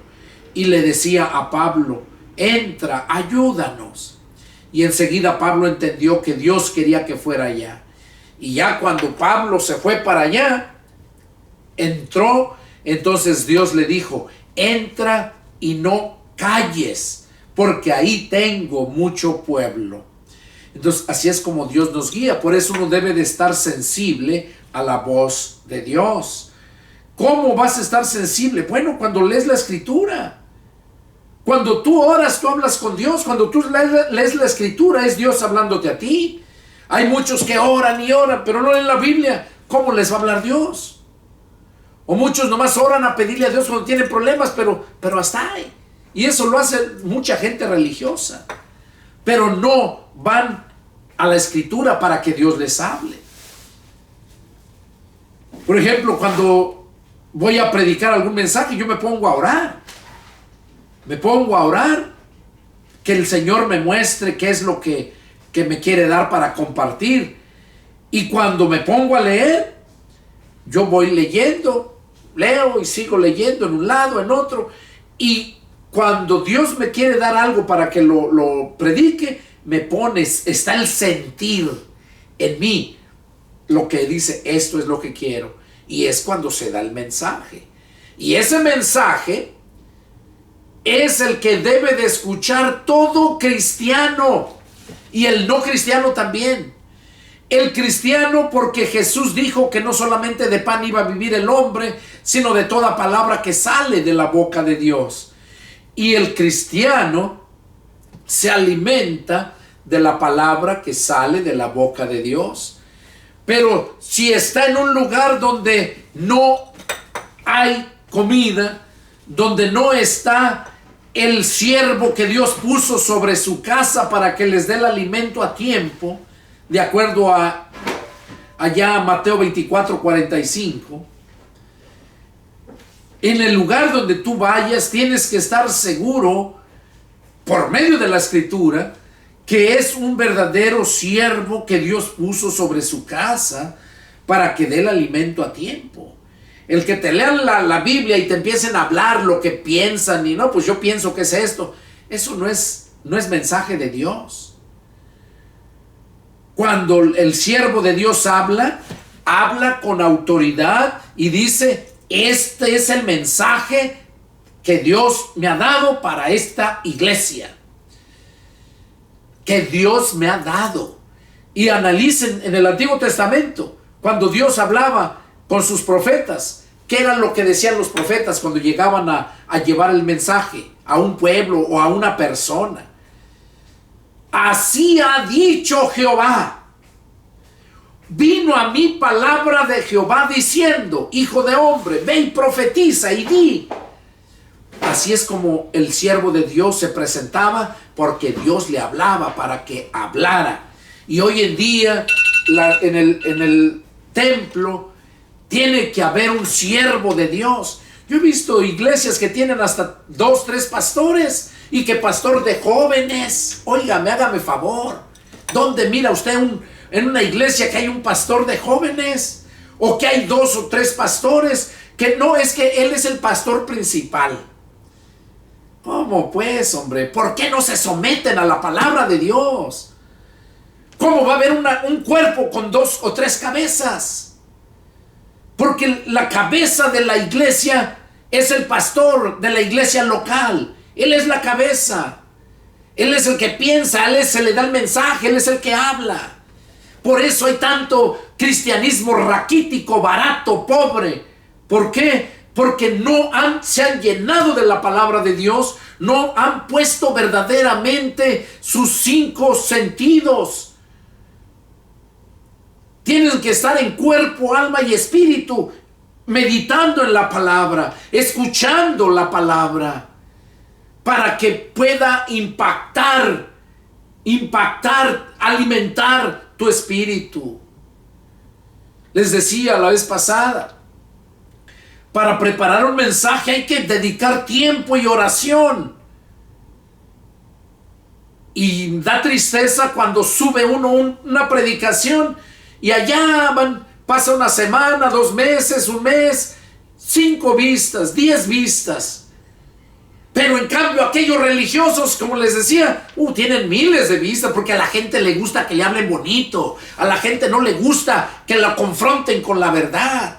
y le decía a Pablo, entra, ayúdanos. Y enseguida Pablo entendió que Dios quería que fuera allá. Y ya cuando Pablo se fue para allá, entró, entonces Dios le dijo, entra y no calles, porque ahí tengo mucho pueblo. Entonces así es como Dios nos guía. Por eso uno debe de estar sensible a la voz de Dios. ¿Cómo vas a estar sensible? Bueno, cuando lees la Escritura. Cuando tú oras, tú hablas con Dios. Cuando tú lees la Escritura, es Dios hablándote a ti. Hay muchos que oran y oran, pero no leen la Biblia. ¿Cómo les va a hablar Dios? O muchos nomás oran a pedirle a Dios cuando tienen problemas, pero hasta ahí. Y eso lo hace mucha gente religiosa. Pero no van a la Escritura para que Dios les hable. Por ejemplo, cuando voy a predicar algún mensaje, yo me pongo a orar. Me pongo a orar, que el Señor me muestre qué es lo que me quiere dar para compartir. Y cuando me pongo a leer, yo voy leyendo, leo y sigo leyendo en un lado, en otro. Y cuando Dios me quiere dar algo para que lo predique, está el sentir en mí lo que dice, esto es lo que quiero. Y es cuando se da el mensaje. Y ese mensaje es el que debe de escuchar todo cristiano. Y el no cristiano también. El cristiano, porque Jesús dijo que no solamente de pan iba a vivir el hombre, sino de toda palabra que sale de la boca de Dios. Y el cristiano se alimenta de la palabra que sale de la boca de Dios. Pero si está en un lugar donde no hay comida, donde no está el siervo que Dios puso sobre su casa para que les dé el alimento a tiempo, de acuerdo allá a Mateo 24:45, en el lugar donde tú vayas tienes que estar seguro, por medio de la Escritura, que es un verdadero siervo que Dios puso sobre su casa para que dé el alimento a tiempo. El que te lean la Biblia y te empiecen a hablar lo que piensan y no, pues yo pienso que es esto. Eso no es mensaje de Dios. Cuando el siervo de Dios habla con autoridad y dice, este es el mensaje que Dios me ha dado para esta iglesia. que Dios me ha dado. Y analicen en el Antiguo Testamento, cuando Dios hablaba con sus profetas, ¿qué era lo que decían los profetas cuando llegaban a llevar el mensaje a un pueblo o a una persona? Así ha dicho Jehová. Vino a mí palabra de Jehová diciendo: hijo de hombre, ve y profetiza y di. Así es como el siervo de Dios se presentaba, porque Dios le hablaba para que hablara. Y hoy en día en el templo tiene que haber un siervo de Dios. Yo he visto iglesias que tienen hasta 2, 3 pastores, y que pastor de jóvenes. Óigame, hágame favor. ¿Dónde mira usted en una iglesia que hay un pastor de jóvenes? O que hay 2 o 3 pastores, que no es que él es el pastor principal. ¿Cómo pues, hombre? ¿Por qué no se someten a la palabra de Dios? ¿Cómo va a haber un cuerpo con 2 o 3 cabezas? Porque la cabeza de la iglesia es el pastor de la iglesia local. Él es la cabeza. Él es el que piensa, se le da el mensaje, él es el que habla. Por eso hay tanto cristianismo raquítico, barato, pobre. ¿Por qué? Porque se han llenado de la palabra de Dios, no han puesto verdaderamente sus 5 sentidos. Tienen que estar en cuerpo, alma y espíritu, meditando en la palabra, escuchando la palabra, para que pueda impactar, alimentar tu espíritu. Les decía la vez pasada, para preparar un mensaje hay que dedicar tiempo y oración. Y da tristeza cuando sube uno una predicación y allá pasa una semana, 2 meses, 1 mes, 5 vistas, 10 vistas. Pero en cambio aquellos religiosos, como les decía, tienen miles de vistas, porque a la gente le gusta que le hablen bonito. A la gente no le gusta que la confronten con la verdad.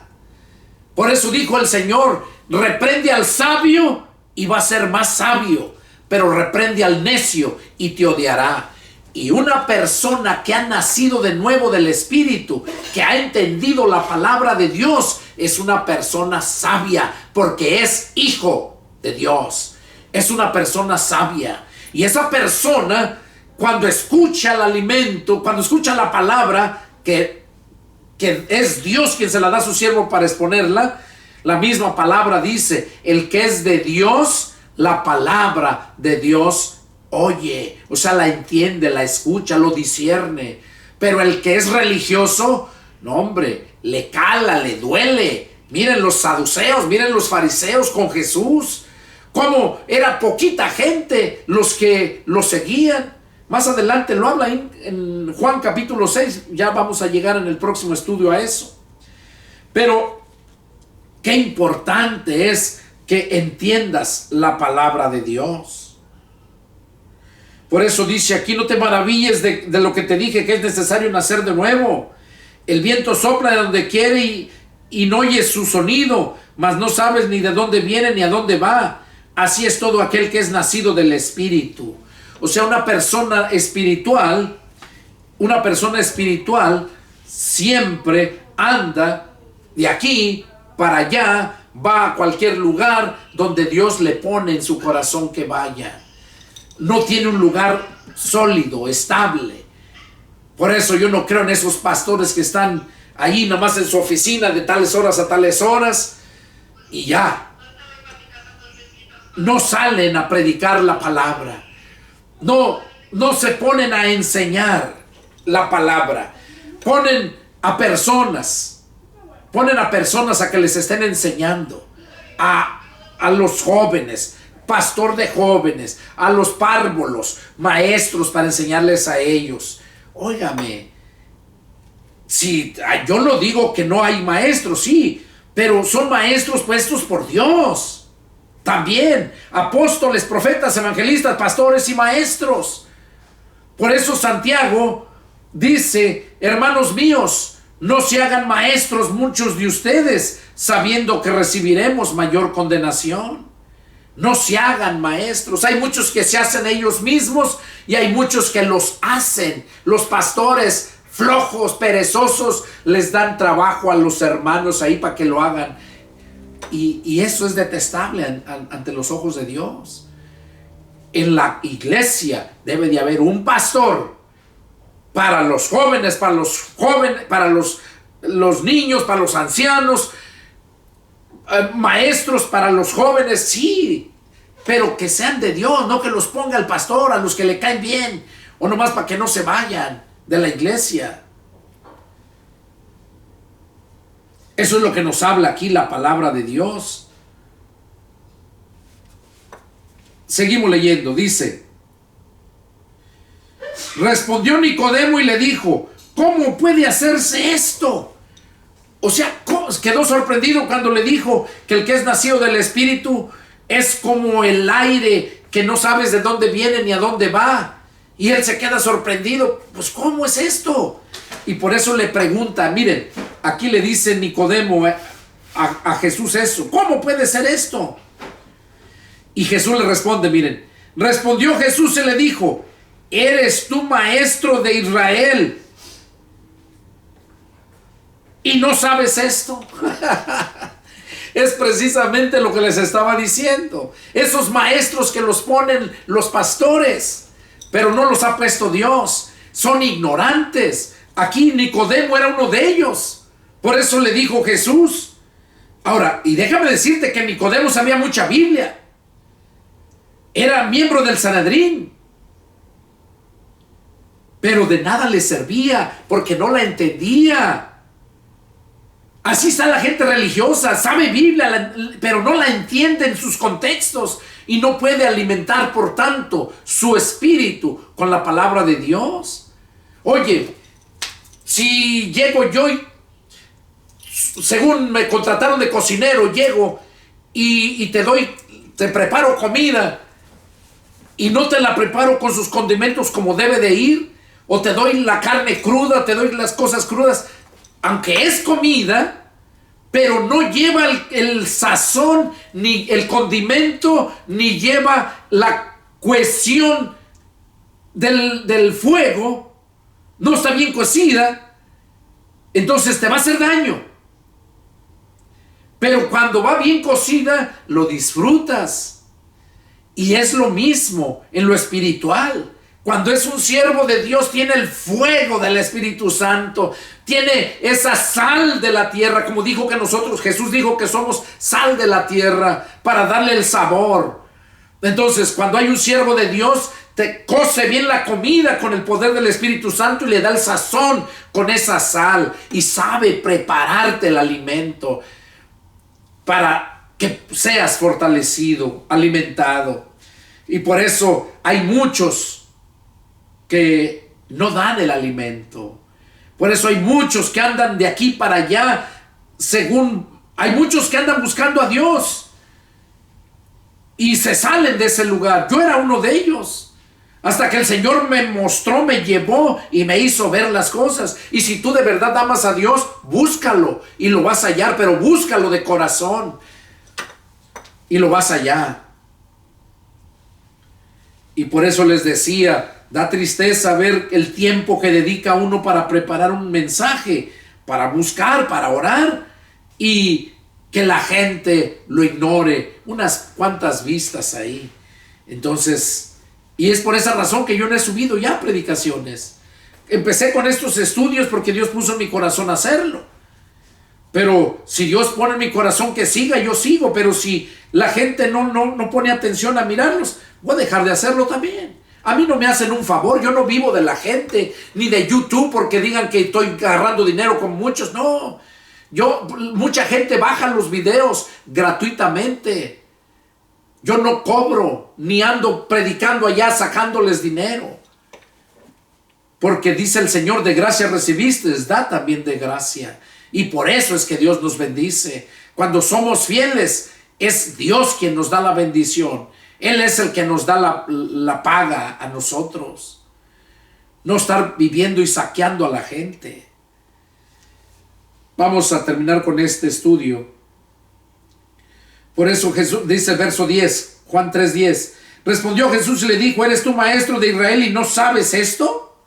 Por eso dijo el Señor: reprende al sabio y va a ser más sabio, pero reprende al necio y te odiará. Y una persona que ha nacido de nuevo del Espíritu, que ha entendido la palabra de Dios, es una persona sabia, porque es hijo de Dios. Es una persona sabia. Y esa persona, cuando escucha el alimento, cuando escucha la palabra, que es Dios quien se la da a su siervo para exponerla, la misma palabra dice: el que es de Dios, la palabra de Dios oye. O sea, la entiende, la escucha, lo discierne. Pero el que es religioso, no, hombre, le cala, le duele. Miren los saduceos, miren los fariseos con Jesús, cómo era poquita gente los que lo seguían. Más adelante lo habla en Juan capítulo 6. Ya vamos a llegar en el próximo estudio a eso. Pero qué importante es que entiendas la palabra de Dios. Por eso dice aquí: no te maravilles de lo que te dije, que es necesario nacer de nuevo. El viento sopla de donde quiere y no oyes su sonido, mas no sabes ni de dónde viene ni a dónde va. Así es todo aquel que es nacido del Espíritu. O sea, una persona espiritual siempre anda de aquí para allá, va a cualquier lugar donde Dios le pone en su corazón que vaya. No tiene un lugar sólido, estable. Por eso yo no creo en esos pastores que están ahí nomás en su oficina de tales horas a tales horas y ya. No salen a predicar la palabra. No se ponen a enseñar la palabra. Ponen a personas a que les estén enseñando. A los jóvenes, pastor de jóvenes, a los párvulos, maestros para enseñarles a ellos. Óigame, si yo no digo que no hay maestros, sí, pero son maestros puestos por Dios. También apóstoles, profetas, evangelistas, pastores y maestros. Por eso Santiago dice: hermanos míos, no se hagan maestros muchos de ustedes, sabiendo que recibiremos mayor condenación. No se hagan maestros. Hay muchos que se hacen ellos mismos y hay muchos que los hacen. Los pastores flojos, perezosos, les dan trabajo a los hermanos ahí para que lo hagan. Y eso es detestable ante los ojos de Dios. En la iglesia debe de haber un pastor para los jóvenes, para los niños, para los ancianos, maestros para los jóvenes, sí, pero que sean de Dios, no que los ponga el pastor a los que le caen bien, o nomás para que no se vayan de la iglesia. Eso es lo que nos habla aquí la palabra de Dios. Seguimos leyendo, dice: respondió Nicodemo y le dijo: ¿cómo puede hacerse esto? O sea, quedó sorprendido cuando le dijo que el que es nacido del Espíritu es como el aire, que no sabes de dónde viene ni a dónde va. Y él se queda sorprendido. Pues, ¿cómo es esto? Y por eso le pregunta, miren, aquí le dice Nicodemo a Jesús eso: ¿cómo puede ser esto? Y Jesús le responde, miren, respondió Jesús y le dijo: ¿eres tú maestro de Israel y no sabes esto? Es precisamente lo que les estaba diciendo. Esos maestros que los ponen los pastores, pero no los ha puesto Dios, son ignorantes. Aquí Nicodemo era uno de ellos. Por eso le dijo Jesús. Ahora, y déjame decirte que Nicodemo sabía mucha Biblia. Era miembro del Sanedrín. Pero de nada le servía porque no la entendía. Así está la gente religiosa, sabe Biblia, pero no la entiende en sus contextos y no puede alimentar, por tanto, su espíritu con la palabra de Dios. Oye, si llego yo y, según me contrataron de cocinero, llego y te preparo comida y no te la preparo con sus condimentos como debe de ir, o te doy la carne cruda, te doy las cosas crudas, aunque es comida, pero no lleva el sazón, ni el condimento, ni lleva la cohesión del fuego, no está bien cocida, entonces te va a hacer daño. Pero cuando va bien cocida, lo disfrutas. Y es lo mismo en lo espiritual. Cuando es un siervo de Dios, tiene el fuego del Espíritu Santo, tiene esa sal de la tierra, como dijo que nosotros, Jesús dijo que somos sal de la tierra para darle el sabor. Entonces, cuando hay un siervo de Dios, te cose bien la comida con el poder del Espíritu Santo y le da el sazón con esa sal y sabe prepararte el alimento para que seas fortalecido, alimentado. Y por eso hay muchos que no dan el alimento. Por eso hay muchos que andan de aquí para allá, hay muchos que andan buscando a Dios y se salen de ese lugar. Yo era uno de ellos, hasta que el Señor me mostró, me llevó y me hizo ver las cosas. Y si tú de verdad amas a Dios, búscalo y lo vas a hallar, pero búscalo de corazón y lo vas a hallar. Y por eso les decía, da tristeza ver el tiempo que dedica uno para preparar un mensaje, para buscar, para orar, y que la gente lo ignore. Unas cuantas vistas ahí. Entonces, y es por esa razón que yo no he subido ya predicaciones. Empecé con estos estudios porque Dios puso en mi corazón hacerlo. Pero si Dios pone en mi corazón que siga, yo sigo. Pero si la gente no pone atención a mirarlos, voy a dejar de hacerlo también. A mí no me hacen un favor, yo no vivo de la gente, ni de YouTube porque digan que estoy agarrando dinero con muchos. No, mucha gente baja los videos gratuitamente. Yo no cobro, ni ando predicando allá sacándoles dinero. Porque dice el Señor, de gracia recibiste, da también de gracia. Y por eso es que Dios nos bendice. Cuando somos fieles, es Dios quien nos da la bendición. Él es el que nos da la paga a nosotros. No estar viviendo y saqueando a la gente. Vamos a terminar con este estudio. Por eso Jesús dice, verso 10, Juan 3:10. Respondió Jesús y le dijo, ¿eres tú maestro de Israel y no sabes esto?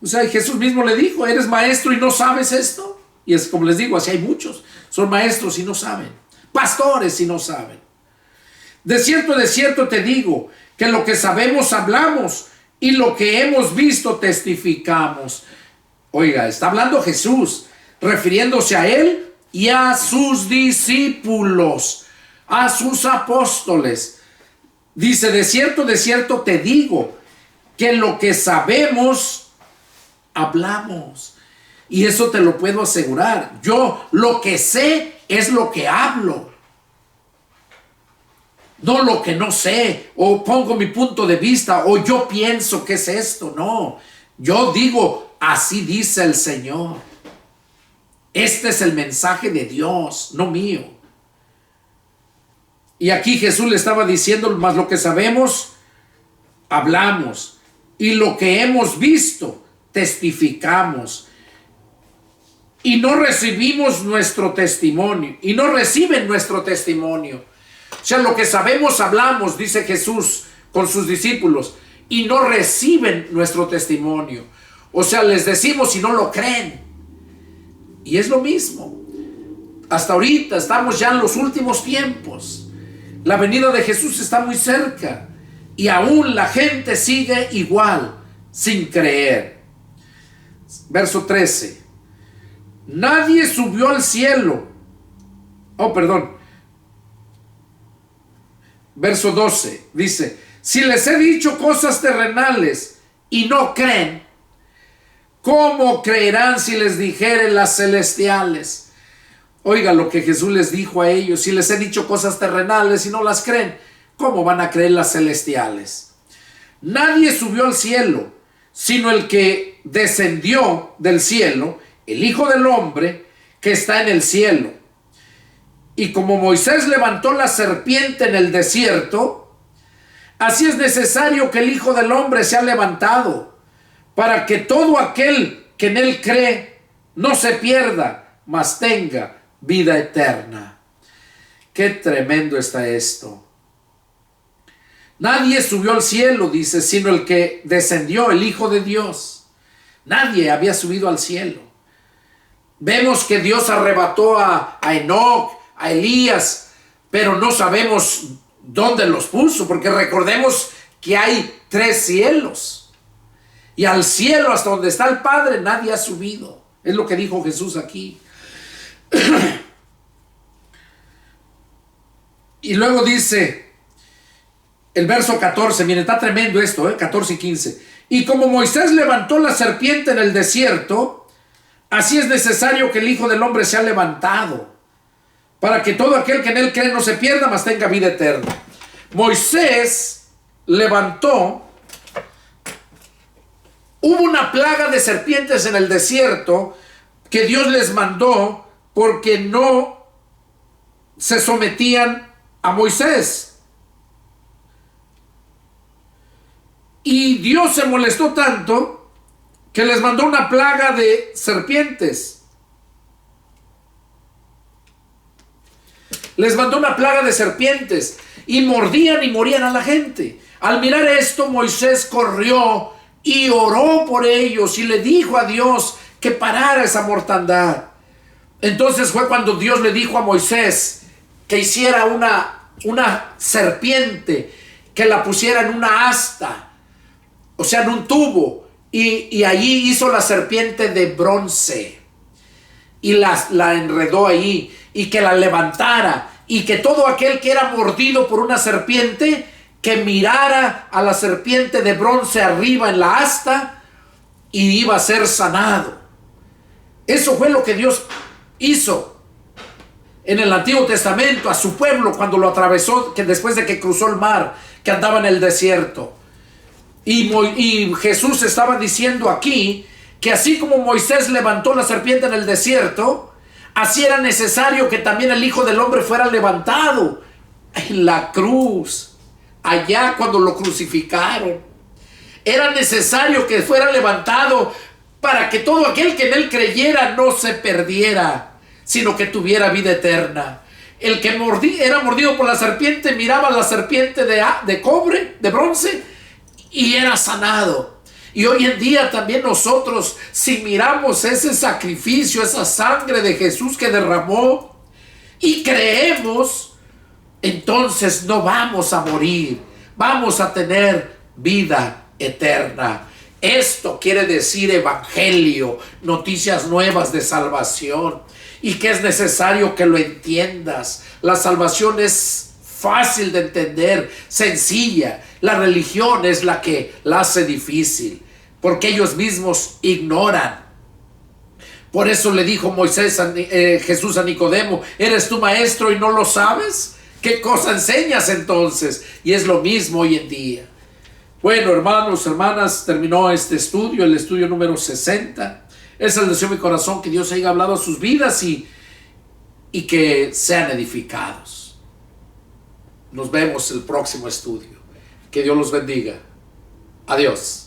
O sea, Jesús mismo le dijo, ¿eres maestro y no sabes esto? Y es como les digo, así hay muchos. Son maestros y no saben. Pastores y no saben. De cierto te digo, que lo que sabemos hablamos y lo que hemos visto testificamos. Oiga, está hablando Jesús, refiriéndose a él y a sus discípulos, a sus apóstoles. Dice, de cierto te digo, que lo que sabemos, hablamos. Y eso te lo puedo asegurar. Yo lo que sé es lo que hablo. No lo que no sé, o pongo mi punto de vista, o yo pienso que es esto. No, yo digo, así dice el Señor. Este es el mensaje de Dios, no mío. Y aquí Jesús le estaba diciendo, más lo que sabemos, hablamos. Y lo que hemos visto, testificamos. Y no recibimos nuestro testimonio. Y no reciben nuestro testimonio. O sea, lo que sabemos, hablamos, dice Jesús con sus discípulos. Y no reciben nuestro testimonio. O sea, les decimos y no lo creen. Y es lo mismo. Hasta ahorita estamos ya en los últimos tiempos. La venida de Jesús está muy cerca. Y aún la gente sigue igual, sin creer. Verso 13. Nadie subió al cielo. Verso 12. Dice, si les he dicho cosas terrenales y no creen, ¿cómo creerán si les dijere las celestiales? Oiga lo que Jesús les dijo a ellos. Si les he dicho cosas terrenales y no las creen, ¿cómo van a creer las celestiales? Nadie subió al cielo, sino el que descendió del cielo, el Hijo del Hombre que está en el cielo. Y como Moisés levantó la serpiente en el desierto, así es necesario que el Hijo del Hombre sea levantado, para que todo aquel que en él cree no se pierda, mas tenga vida eterna. Qué tremendo está esto. Nadie subió al cielo, dice, sino el que descendió, el Hijo de Dios. Nadie había subido al cielo. Vemos que Dios arrebató a Enoc, a Elías, pero no sabemos dónde los puso, porque recordemos que hay 3 cielos. Y al cielo, hasta donde está el Padre, nadie ha subido. Es lo que dijo Jesús aquí. Y luego dice el verso 14, miren, está tremendo esto, 14 y 15. Y como Moisés levantó la serpiente en el desierto, así es necesario que el Hijo del Hombre sea levantado, para que todo aquel que en él cree no se pierda, mas tenga vida eterna. Moisés levantó, hubo una plaga de serpientes en el desierto que Dios les mandó porque no se sometían a Moisés. Y Dios se molestó tanto que les mandó una plaga de serpientes. Les mandó una plaga de serpientes y mordían y morían a la gente. Al mirar esto, Moisés corrió y oró por ellos y le dijo a Dios que parara esa mortandad. Entonces fue cuando Dios le dijo a Moisés que hiciera una serpiente, que la pusiera en una asta, o sea, en un tubo, y allí hizo la serpiente de bronce y la enredó ahí, y que la levantara, y que todo aquel que era mordido por una serpiente, que mirara a la serpiente de bronce arriba en la asta, y iba a ser sanado. Eso fue lo que Dios hizo en el Antiguo Testamento a su pueblo cuando lo atravesó, que después de que cruzó el mar, que andaba en el desierto. Y Jesús estaba diciendo aquí que así como Moisés levantó la serpiente en el desierto, así era necesario que también el Hijo del Hombre fuera levantado en la cruz, allá cuando lo crucificaron. Era necesario que fuera levantado para que todo aquel que en él creyera no se perdiera, sino que tuviera vida eterna. El que era mordido por la serpiente miraba a la serpiente de cobre, de bronce, y era sanado. Y hoy en día también nosotros, si miramos ese sacrificio, esa sangre de Jesús que derramó, y creemos, entonces no vamos a morir, vamos a tener vida eterna. Esto quiere decir evangelio, noticias nuevas de salvación, y que es necesario que lo entiendas. La salvación es fácil de entender, sencilla. La religión es la que la hace difícil, porque ellos mismos ignoran. Por eso le dijo Jesús a Nicodemo: ¿eres tú maestro y no lo sabes? ¿Qué cosa enseñas entonces? Y es lo mismo hoy en día. Bueno, hermanos, hermanas, terminó este estudio, el estudio número 60. Es el deseo de mi corazón que Dios haya hablado a sus vidas y que sean edificados. Nos vemos el próximo estudio. Que Dios los bendiga. Adiós.